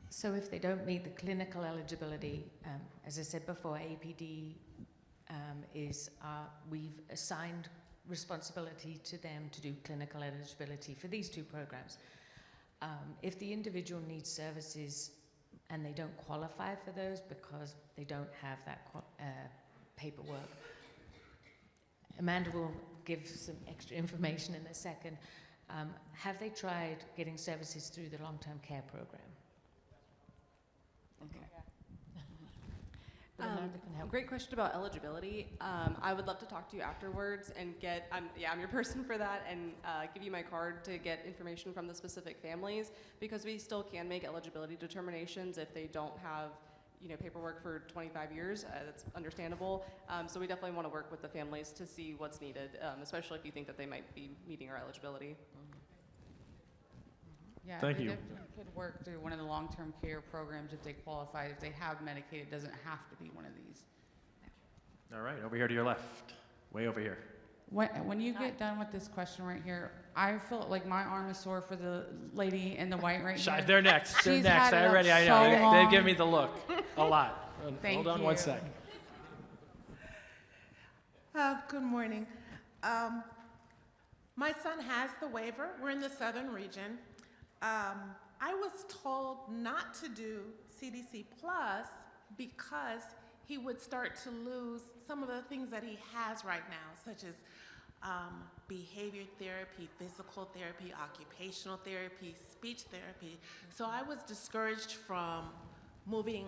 So if they don't meet the clinical eligibility, as I said before, APD we've assigned responsibility to them to do clinical eligibility for these two programs. If the individual needs services and they don't qualify for those because they don't have that paperwork, Amanda will give some extra information in a second. Have they tried getting services through the long-term care program? Okay. Great question about eligibility. I would love to talk to you afterwards and I'm your person for that, and give you my card to get information from the specific families, because we still can make eligibility determinations if they don't have paperwork for 25 years. That's understandable. So we definitely want to work with the families to see what's needed, especially if you think that they might be meeting our eligibility. Yeah, Thank you. They could work through one of the long-term care programs if they qualify. If they have Medicaid, it doesn't have to be one of these. All right, over here to your left, way over here. When you get done with this question right here, I feel like my arm is sore for the lady in the white right here. They're next. They're She's next. had it I up know. so They long. give me the look a lot. Thank Hold on you. one sec. Good morning. My son has the waiver. We're in the southern region. I was told not to do CDC Plus because he would start to lose some of the things that he has right now, such as behavior therapy, physical therapy, occupational therapy, speech therapy. So I was discouraged from moving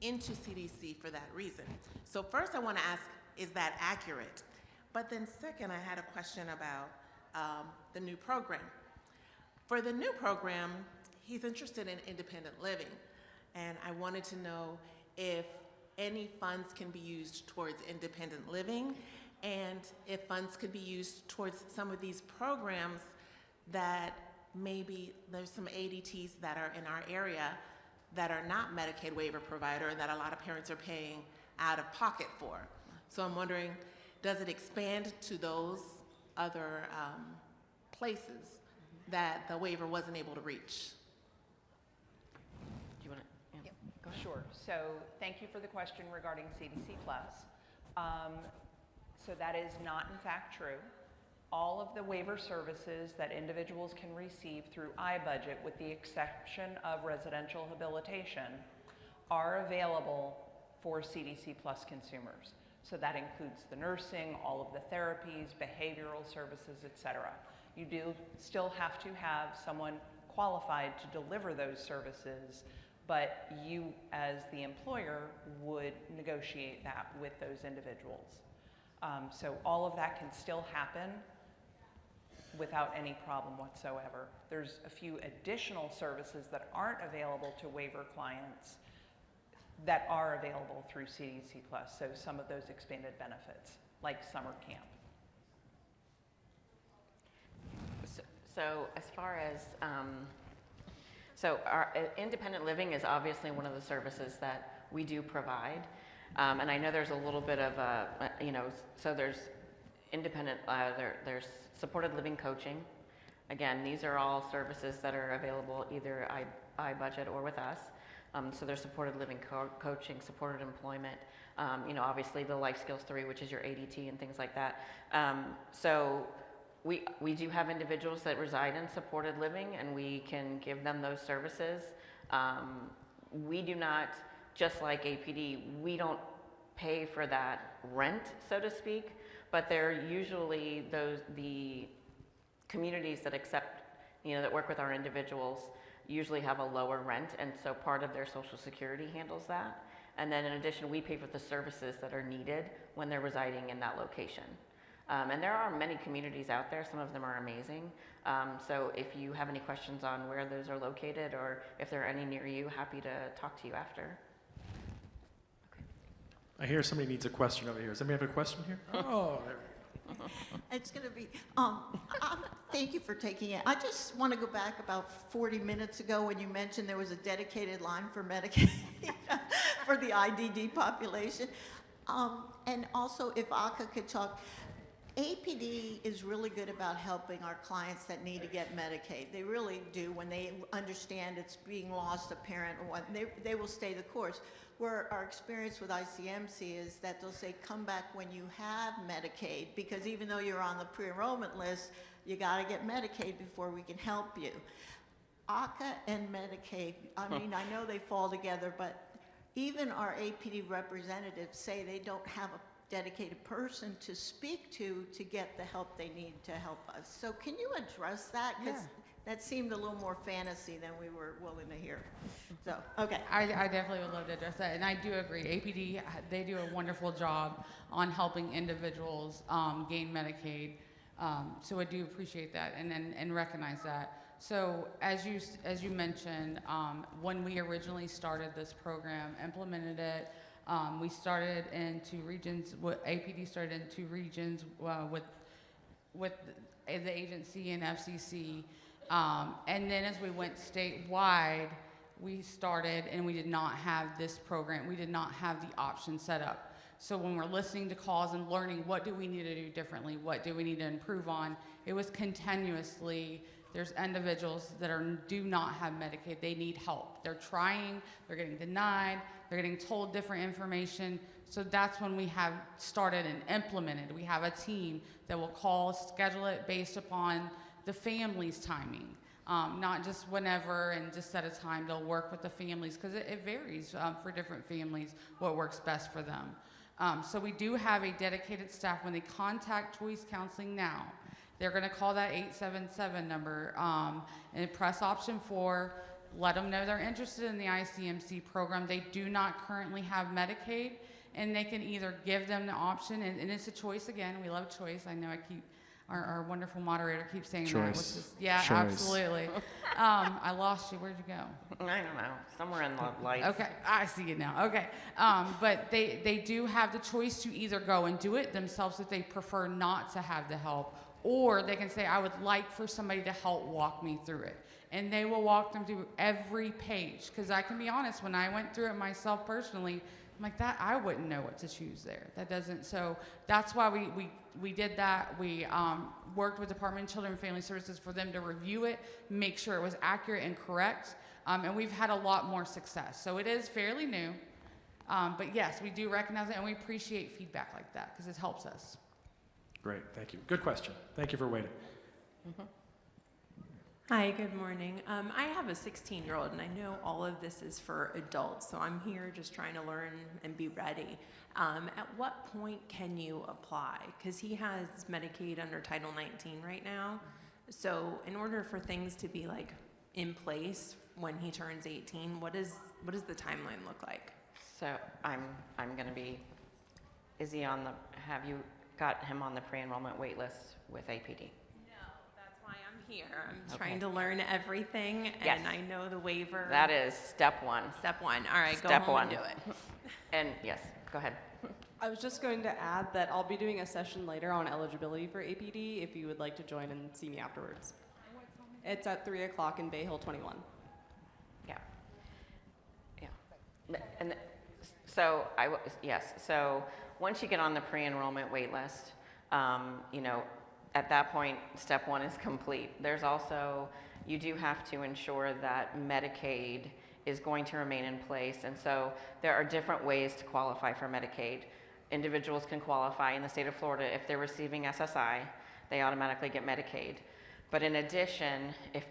into CDC for that reason. So first I want to ask, is that accurate? But then second, I had a question about the new program. For the new program, he's interested in independent living, and I wanted to know if any funds can be used towards independent living, and if funds could be used towards some of these programs that maybe there's some ADTs that are in our area that are not Medicaid waiver provider that a lot of parents are paying out of pocket for. So I'm wondering, does it expand to those other places that the waiver wasn't able to reach? Do you want to? Yep, sure. So thank you for the question regarding CDC Plus. So that is not in fact true. All of the waiver services that individuals can receive through iBudget, with the exception of residential habilitation, are available for CDC Plus consumers. So that includes the nursing, all of the therapies, behavioral services, etc. You do still have to have someone qualified to deliver those services, but you as the employer would negotiate that with those individuals. So all of that can still happen without any problem whatsoever. There's a few additional services that aren't available to waiver clients that are available through CDC Plus, so some of those expanded benefits, like summer camp. So as far as, our independent living is obviously one of the services that we do provide. And I know there's a little bit of so there's independent, there's supported living coaching. Again, these are all services that are available either iBudget or with us. So there's supported living coaching, supported employment, obviously the Life Skills 3, which is your ADT and things like that. So we do have individuals that reside in supported living, and we can give them those services. We do not, just like APD, we don't pay for that rent, so to speak, but they're usually the communities that accept, that work with our individuals usually have a lower rent, and so part of their Social Security handles that. And then in addition, we pay for the services that are needed when they're residing in that location. And there are many communities out there, some of them are amazing. So if you have any questions on where those are located or if there are any near you, happy to talk to you after. I hear somebody needs a question over here. Does anybody have a question here? Oh, there. It's going to be, thank you for taking it. I just want to go back about 40 minutes ago when you mentioned there was a dedicated line for Medicaid for the IDD population. And also, if AHCA could talk, APD is really good about helping our clients that need to get Medicaid. They really do. When they understand it's being lost a parent or what, they will stay the course. Where our experience with ICMC is that they'll say, come back when you have Medicaid, because even though you're on the pre-enrollment list, you got to get Medicaid before we can help you. AHCA and Medicaid, I mean, I know they fall together, but even our APD representatives say they don't have a dedicated person to speak to get the help they need to help us. So can you address that? Because that seemed a little more fantasy than we were willing to hear. So, okay. I definitely would love to address that, and I do agree. APD, they do a wonderful job on helping individuals gain Medicaid. So I do appreciate that and recognize that. So as you mentioned, when we originally started this program, implemented it, we started in 2 regions. APD started in 2 regions with the agency and FCC. And then as we went statewide, we started and we did not have this program. We did not have the option set up. So when we're listening to calls and learning what do we need to do differently, what do we need to improve on, it was continuously, there's individuals that do not have Medicaid. They need help. They're trying, they're getting denied, they're getting told different information. So that's when we have started and implemented. We have a team that will call, schedule it based upon the family's timing, not just whenever and just set a time. They'll work with the families because it varies for different families what works best for them. So we do have a dedicated staff. When they contact Choice Counseling now, they're going to call that 877 number and press option 4, let them know they're interested in the ICMC program. They do not currently have Medicaid, and they can either give them the option, and it's a choice again. We love choice. I know our wonderful moderator keeps saying that. Which is, yeah, choice. Absolutely. I lost you. Where'd you go? I don't know. Somewhere in life. Okay, I see you now. Okay. But they do have the choice to either go and do it themselves if they prefer not to have the help, or they can say, I would like for somebody to help walk me through it. And they will walk them through every page. Because I can be honest, when I went through it myself personally, I'm like, that I wouldn't know what to choose there. That doesn't, so that's why we did that. We worked with Department of Children and Family Services for them to review it, make sure it was accurate and correct, and we've had a lot more success. So it is fairly new, but yes, we do recognize it, and we appreciate feedback like that because it helps us. Great, thank you. Good question. Thank you for waiting. Hi, good morning. I have a 16-year-old, and I know all of this is for adults, so I'm here just trying to learn and be ready. At what point can you apply? Because he has Medicaid under Title 19 right now. So in order for things to be like in place when he turns 18, what does the timeline look like? So I'm going to be, have you got him on the pre-enrollment wait list with APD? I'm here. I'm trying to learn everything, and Yes. I know the waiver. That is step one. Step one. All right, Step go home one. and do it. And yes, go ahead. I was just going to add that I'll be doing a session later on eligibility for APD if you would like to join and see me afterwards. It's at 3 o'clock in Bay Hill 21. Yeah. And so so once you get on the pre-enrollment wait list, at that point, step one is complete. There's also, you do have to ensure that Medicaid is going to remain in place. And so there are different ways to qualify for Medicaid. Individuals can qualify in the state of Florida if they're receiving SSI, they automatically get Medicaid. But in addition, if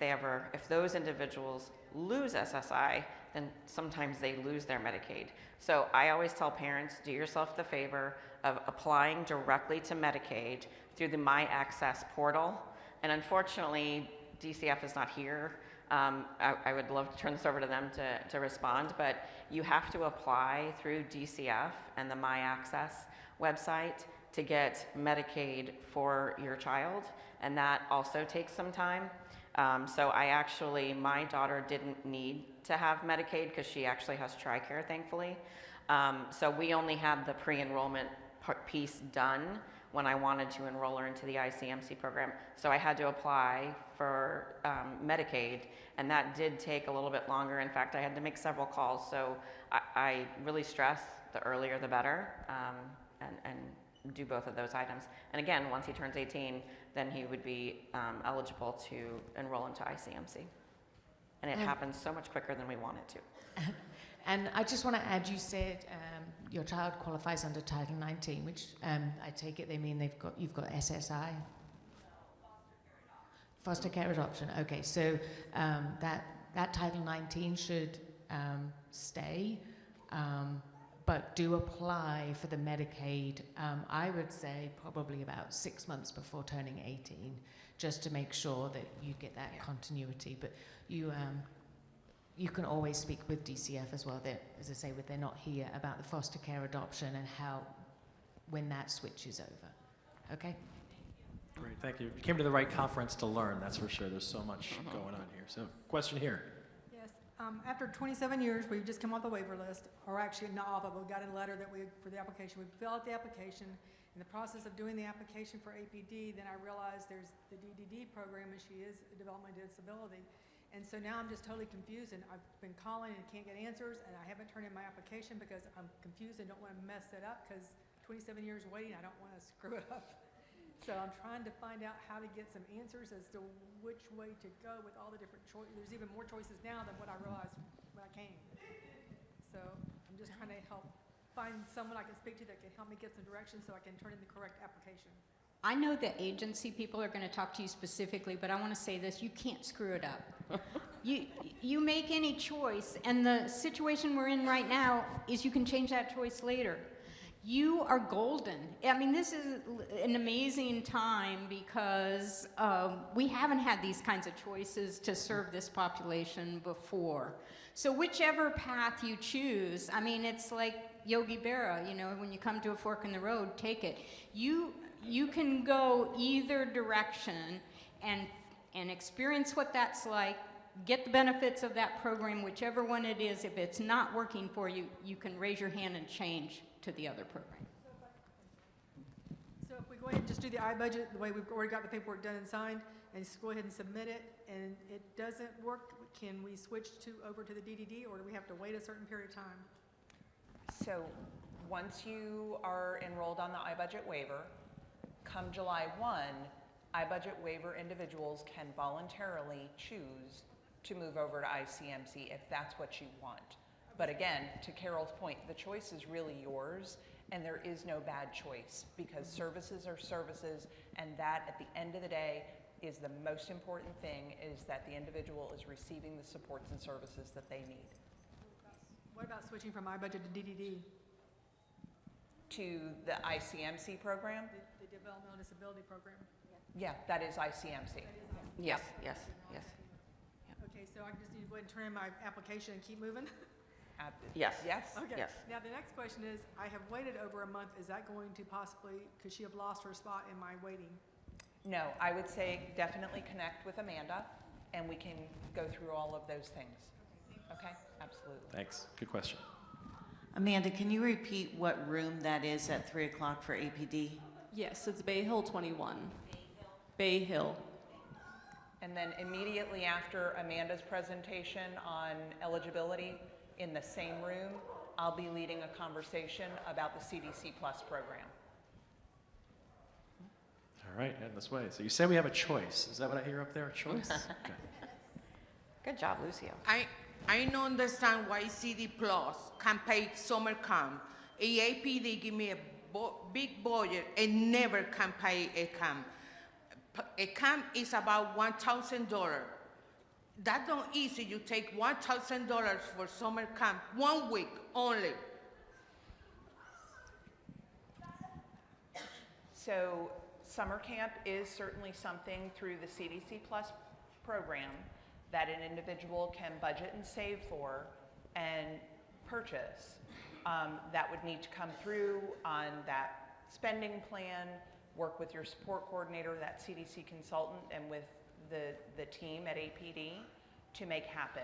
those individuals lose SSI, then sometimes they lose their Medicaid. So I always tell parents, do yourself the favor of applying directly to Medicaid through the My Access portal. And unfortunately, DCF is not here. I would love to turn this over to them to respond, but you have to apply through DCF and the My Access website to get Medicaid for your child, and that also takes some time. So my daughter didn't need to have Medicaid because she actually has TRICARE, thankfully. So we only had the pre-enrollment piece done when I wanted to enroll her into the ICMC program. So I had to apply for Medicaid, and that did take a little bit longer. In fact, I had to make several calls. So I really stress the earlier the better, and do both of those items. And again, once he turns 18, then he would be eligible to enroll into ICMC. And it happens so much quicker than we want it to. And I just want to add, you said your child qualifies under Title 19, which I take it they mean you've got SSI? Foster care adoption. Okay, so that Title 19 should stay, but do apply for the Medicaid, I would say probably about 6 months before turning 18, just to make sure that you get that continuity. But you can always speak with DCF as well. As I say, they're not here, about the foster care adoption and when that switches over. Okay? Great, thank you. You came to the right conference to learn, that's for sure. There's so much going on here. So, question here. Yes, after 27 years, we've just come off the waiver list, or actually not off of it, we got a letter for the application. We fill out the application. In the process of doing the application for APD, then I realized there's the DDD program, and she is a developmental disability. And so now I'm just totally confused, and I've been calling and can't get answers, and I haven't turned in my application because I'm confused and don't want to mess it up, because 27 years waiting, I don't want to screw it up. So I'm trying to find out how to get some answers as to which way to go with all the different choices. There's even more choices now than what I realized when I came. So I'm just trying to find someone I can speak to that can help me get some direction so I can turn in the correct application. I know the agency people are going to talk to you specifically, but I want to say this, you can't screw it up. You make any choice, and the situation we're in right now is you can change that choice later. You are golden. I mean, this is an amazing time because we haven't had these kinds of choices to serve this population before. So whichever path you choose, I mean, it's like Yogi Berra, when you come to a fork in the road, take it. You can go either direction and experience what that's like, get the benefits of that program, whichever one it is. If it's not working for you, you can raise your hand and change to the other program. So if we go ahead and just do the iBudget the way we've already got the paperwork done and signed, and just go ahead and submit it, and it doesn't work, can we switch over to the DDD, or do we have to wait a certain period of time? So once you are enrolled on the iBudget waiver, come July 1, iBudget waiver individuals can voluntarily choose to move over to ICMC if that's what you want. But again, to Carol's point, the choice is really yours, and there is no bad choice, because services are services, and that, at the end of the day, is the most important thing, is that the individual is receiving the supports and services that they need. What about switching from iBudget to DDD? To the ICMC program? The Developmental Disability Program? Yeah, that is ICMC. Yes, yes, yes. Okay, so I just need to go ahead and turn in my application and keep moving? Yes. Yes. Okay. Yes. Now, the next question is, I have waited over a month. Is that going to possibly, could she have lost her spot in my waiting? No, I would say definitely connect with Amanda, and we can go through all of those things. Okay, absolutely. Thanks. Good question. Amanda, can you repeat what room that is at 3 o'clock for APD? Yes, it's Bay Hill 21. Bay Hill. And then immediately after Amanda's presentation on eligibility, in the same room, I'll be leading a conversation about the CDC Plus program. All right, head this way. So you say we have a choice. Is that what I hear up there, a choice? Okay. Good job, Lucio. I don't understand why CD Plus can pay summer camp. APD give me a big budget and never can pay a camp. A camp is about $1,000. That's not easy. You take $1,000 for summer camp, 1 week only. So summer camp is certainly something through the CDC Plus program that an individual can budget and save for and purchase. That would need to come through on that spending plan, work with your support coordinator, that CDC consultant, and with the team at APD to make happen.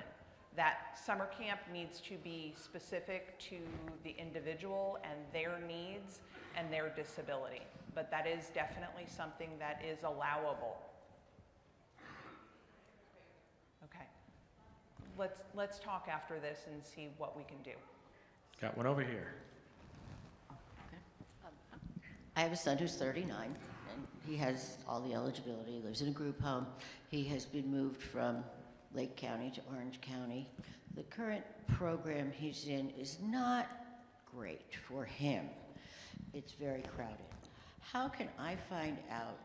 That summer camp needs to be specific to the individual and their needs and their disability, but that is definitely something that is allowable. Okay, let's talk after this and see what we can do. Got one over here. I have a son who's 39, and he has all the eligibility. He lives in a group home. He has been moved from Lake County to Orange County. The current program he's in is not great for him. It's very crowded. How can I find out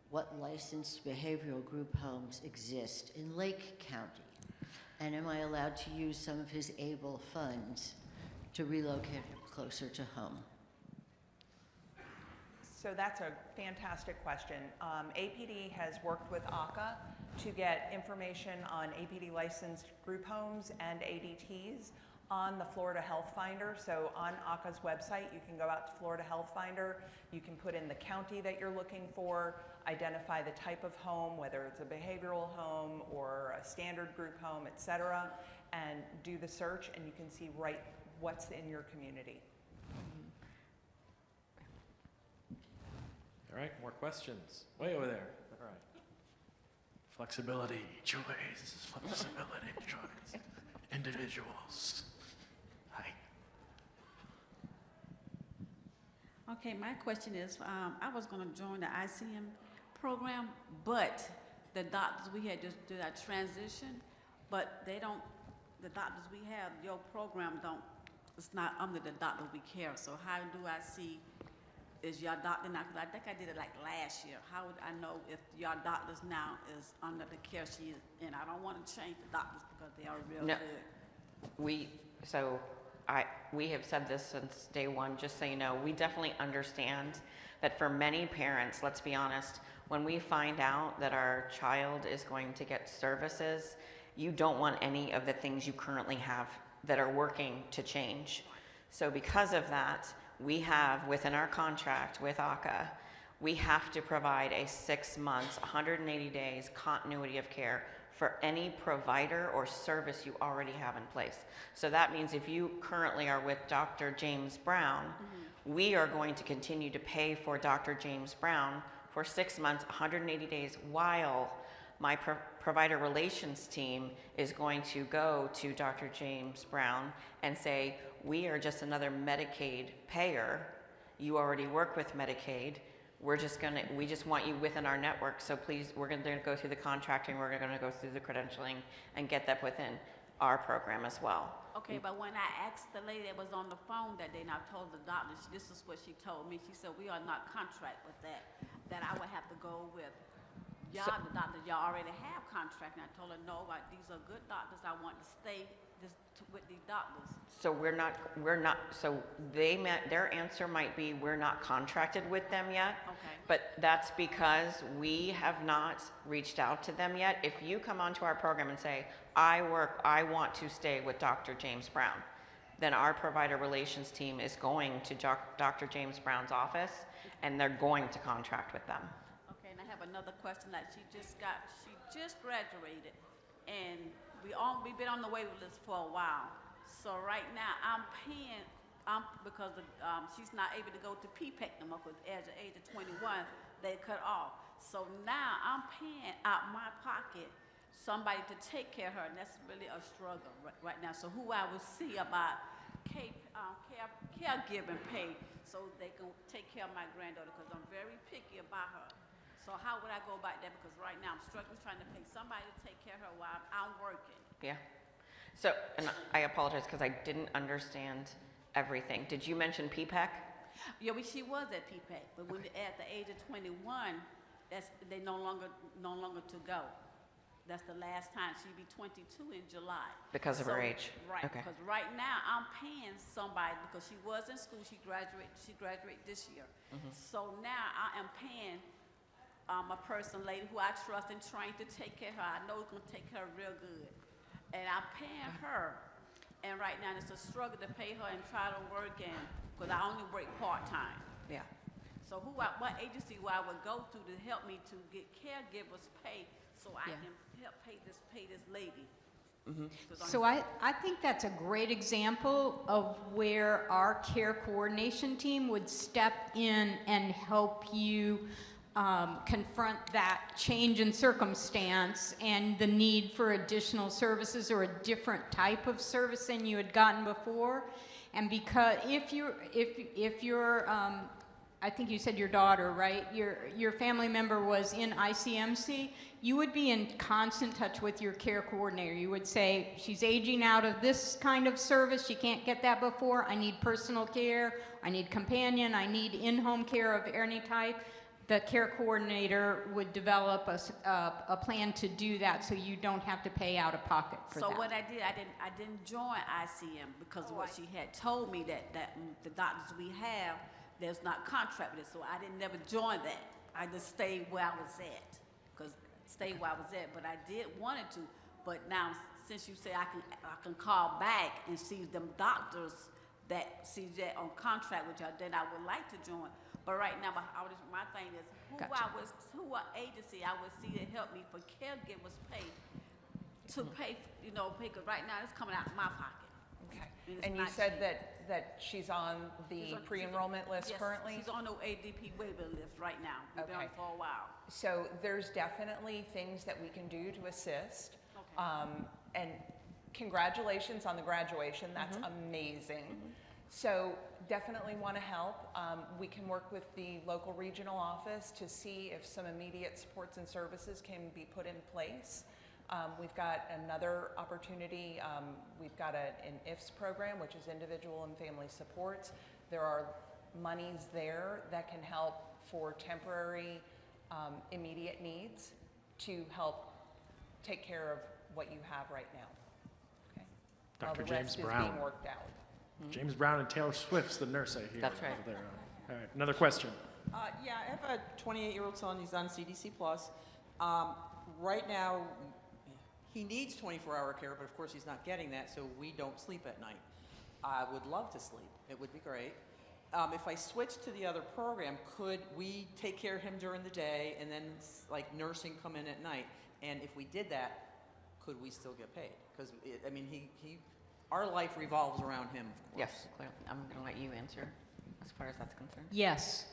what licensed behavioral group homes exist in Lake County? And am I allowed to use some of his ABLE funds to relocate him closer to home? So that's a fantastic question. APD has worked with AHCA to get information on APD licensed group homes and ADTs on the Florida Health Finder. So on AHCA's website, you can go out to Florida Health Finder, you can put in the county that you're looking for, identify the type of home, whether it's a behavioral home or a standard group home, et cetera, and do the search, and you can see right what's in your community. All right, more questions. Way over there. All right. Flexibility, choice, flexibility, choice. Individuals. Hi. Okay, my question is, I was going to join the ICM program, but the doctors, we had just do that transition, but they don't, the doctors we have, your program don't, it's not under the doctor we care. So how do I see, is your doctor now, because I think I did it like last year. How would I know if your doctors now is under the care she is in? I don't want to change the doctors because they are real good. We have said this since day one, just so you know, we definitely understand that for many parents, let's be honest, when we find out that our child is going to get services, you don't want any of the things you currently have that are working to change. So because of that, we have within our contract with AHCA, we have to provide a 6 months, 180 days continuity of care for any provider or service you already have in place. So that means if you currently are with Dr. James Brown, we are going to continue to pay for Dr. James Brown for 6 months, 180 days, while my provider relations team is going to go to Dr. James Brown and say, we are just another Medicaid payer. You already work with Medicaid. We just want you within our network. So please, we're going to go through the contracting. We're going to go through the credentialing and get that within. our program as well. Okay, but when I asked the lady that was on the phone that day, and I told the doctor, this is what she told me. She said, we are not contract with that I would have to go with y'all, the doctors y'all already have contract. And I told her, no, these are good doctors. I want to stay with these doctors. So so their answer might be, we're not contracted with them yet. Okay. But that's because we have not reached out to them yet. If you come onto our program and say, I want to stay with Dr. James Brown, then our provider relations team is going to Dr. James Brown's office, and they're going to contract with them. Okay, and I have another question. Like she just graduated, and we've been on the waiting list for a while. So right now I'm paying, because she's not able to go to PPEC no more, because at the age of 21 they cut off. So now I'm paying out my pocket somebody to take care of her, and that's really a struggle right now. So who I will see about caregiving pay, so they can take care of my granddaughter, because I'm very picky about her. So how would I go about that? Because right now I'm struggling trying to pay somebody to take care of her while I'm working. Yeah. So, and I apologize because I didn't understand everything. Did you mention PPEC? Yeah, she was at PPEC, but when at the age of 21, they no longer to go. That's the last time. She'd be 22 in July. Because of her age. Right. Okay. Because right now I'm paying somebody, because she was in school. She graduated this year. Mm-hmm. So now I am paying a lady who I trust and trained to take care of her. I know it's gonna take care of her real good. And I'm paying her, and right now it's a struggle to pay her and try to work because I only work part-time. Yeah. So what agency I would go to help me to get caregivers pay so I can help pay this lady? Mm-hmm. So I think that's a great example of where our care coordination team would step in and help you confront that change in circumstance and the need for additional services or a different type of service than you had gotten before. And because if you're I think you said your daughter, right? Your family member was in ICMC, you would be in constant touch with your care coordinator. You would say, she's aging out of this kind of service, she can't get that before, I need personal care, I need companion, I need in-home care of any type. The care coordinator would develop a plan to do that, so you don't have to pay out of pocket for that. So what I didn't join ICM because of what she had told me that the doctors we have, there's not contract with it, so I didn't never join that. I just stayed where I was at, but I did wanted to. But now, since you say I can call back and see them doctors that see that on contract with y'all, then I would like to join. But right now, my thing is who agency I would see to help me for caregivers pay to pay, because right now it's coming out of my pocket. Okay. And you said that she's on the pre-enrollment list currently? She's on the ADP waiver list right now. We've been on it for a while. So there's definitely things that we can do to assist. Okay. And congratulations on the graduation. That's amazing. So definitely want to help. We can work with the local regional office to see if some immediate supports and services can be put in place. We've got another opportunity. We've got an IFS program, which is individual and family supports. There are monies there that can help for temporary immediate needs to help take care of what you have right now. Okay. Dr. The James rest Brown. is being worked out. James Brown and Taylor Swift's the nurse I hear. That's right. Over there. All right, another question. Yeah, I have a 28-year-old son. He's on CDC Plus. Right now, he needs 24-hour care, but of course he's not getting that, so we don't sleep at night. I would love to sleep. It would be great. If I switch to the other program, could we take care of him during the day and then like nursing come in at night? And if we did that, could we still get paid? Because I mean, our life revolves around him. Of course. Yes, clearly. I'm going to let you answer as far as that's concerned. Yes.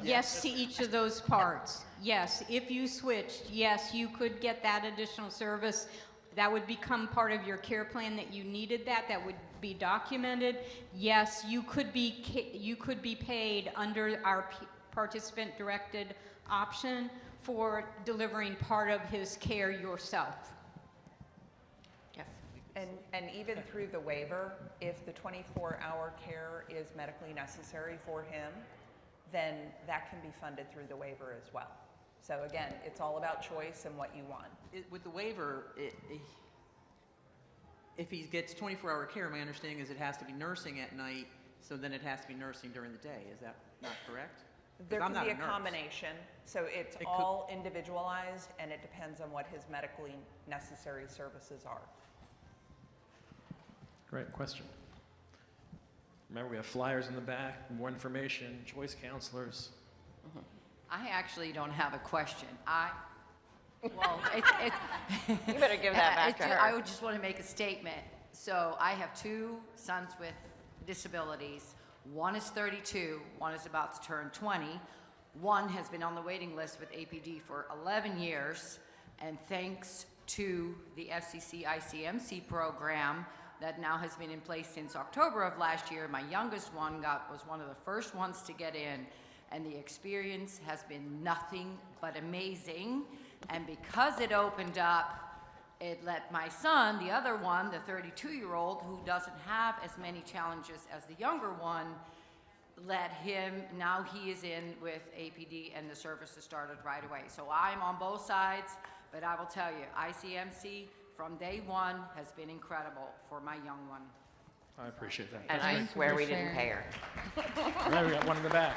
Yes to each of those parts. Yes, if you switched, yes, you could get that additional service. That would become part of your care plan that you needed that would be documented. Yes, you could be paid under our participant-directed option for delivering part of his care yourself. Yes. And even through the waiver, if the 24-hour care is medically necessary for him, then that can be funded through the waiver as well. So again, it's all about choice and what you want. With the waiver, if he gets 24-hour care, my understanding is it has to be nursing at night, so then it has to be nursing during the day. Is that not correct? 'Cause There I'm can not be a nurse. combination, so it's all individualized, and it depends on what his medically necessary services are. Great question. Remember, we have flyers in the back, more information, choice counselors. I actually don't have a question. Well, You better give that back to her. I would just want to make a statement. So I have two sons with disabilities. One is 32, one is about to turn 20. One has been on the waiting list with APD for 11 years, and thanks to the FCC ICMC program that now has been in place since October of last year, my youngest one was one of the first ones to get in, and the experience has been nothing but amazing. And because it opened up, it let my son, the other one, the 32-year-old, who doesn't have as many challenges as the younger one, let him, now he is in with APD and the services started right away. So I'm on both sides, but I will tell you, ICMC from day one has been incredible for my young one. I appreciate that. And That's I great. swear we didn't pay her. All right, we got one in the back.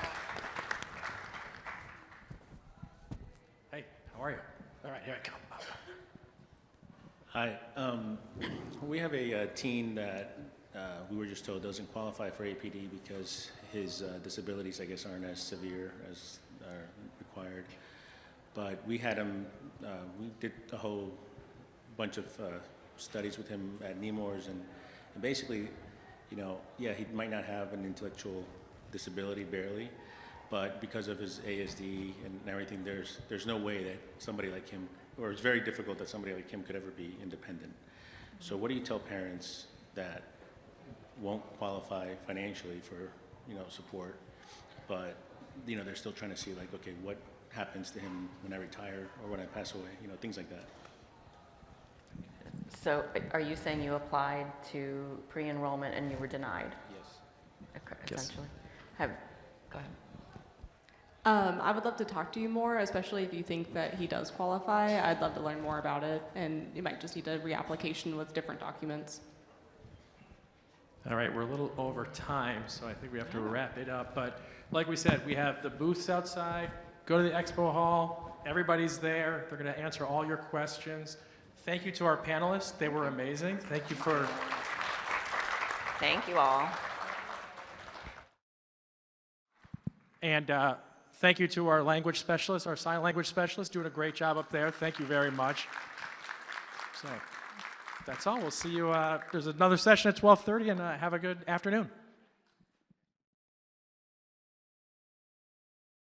Hey, how are you? All right, here I come. Hi. We have a teen that we were just told doesn't qualify for APD because his disabilities, I guess, aren't as severe as are required. But we had him, we did a whole bunch of studies with him at Nemours, and basically, you know, yeah, he might not have an intellectual disability, barely, but because of his ASD and everything, there's no way that somebody like him, or it's very difficult that somebody like him could ever be independent. So what do you tell parents that won't qualify financially for, you know, support, but, you know, they're still trying to see, like, okay, what happens to him when I retire or when I pass away, you know, things like that. So are you saying you applied to pre-enrollment and you were denied? Yes. Okay, Yes. essentially. Go ahead. I would love to talk to you more, especially if you think that he does qualify. I'd love to learn more about it, and you might just need a reapplication with different documents. All right, we're a little over time, so I think we have to wrap it up. But like we said, we have the booths outside. Go to the expo hall. Everybody's there. They're going to answer all your questions. Thank you to our panelists. They were amazing. Thank you for... Thank you all. And thank you to our language specialists, our sign language specialists, doing a great job up there. Thank you very much. So that's all. We'll see you. There's another session at 12:30, and have a good afternoon.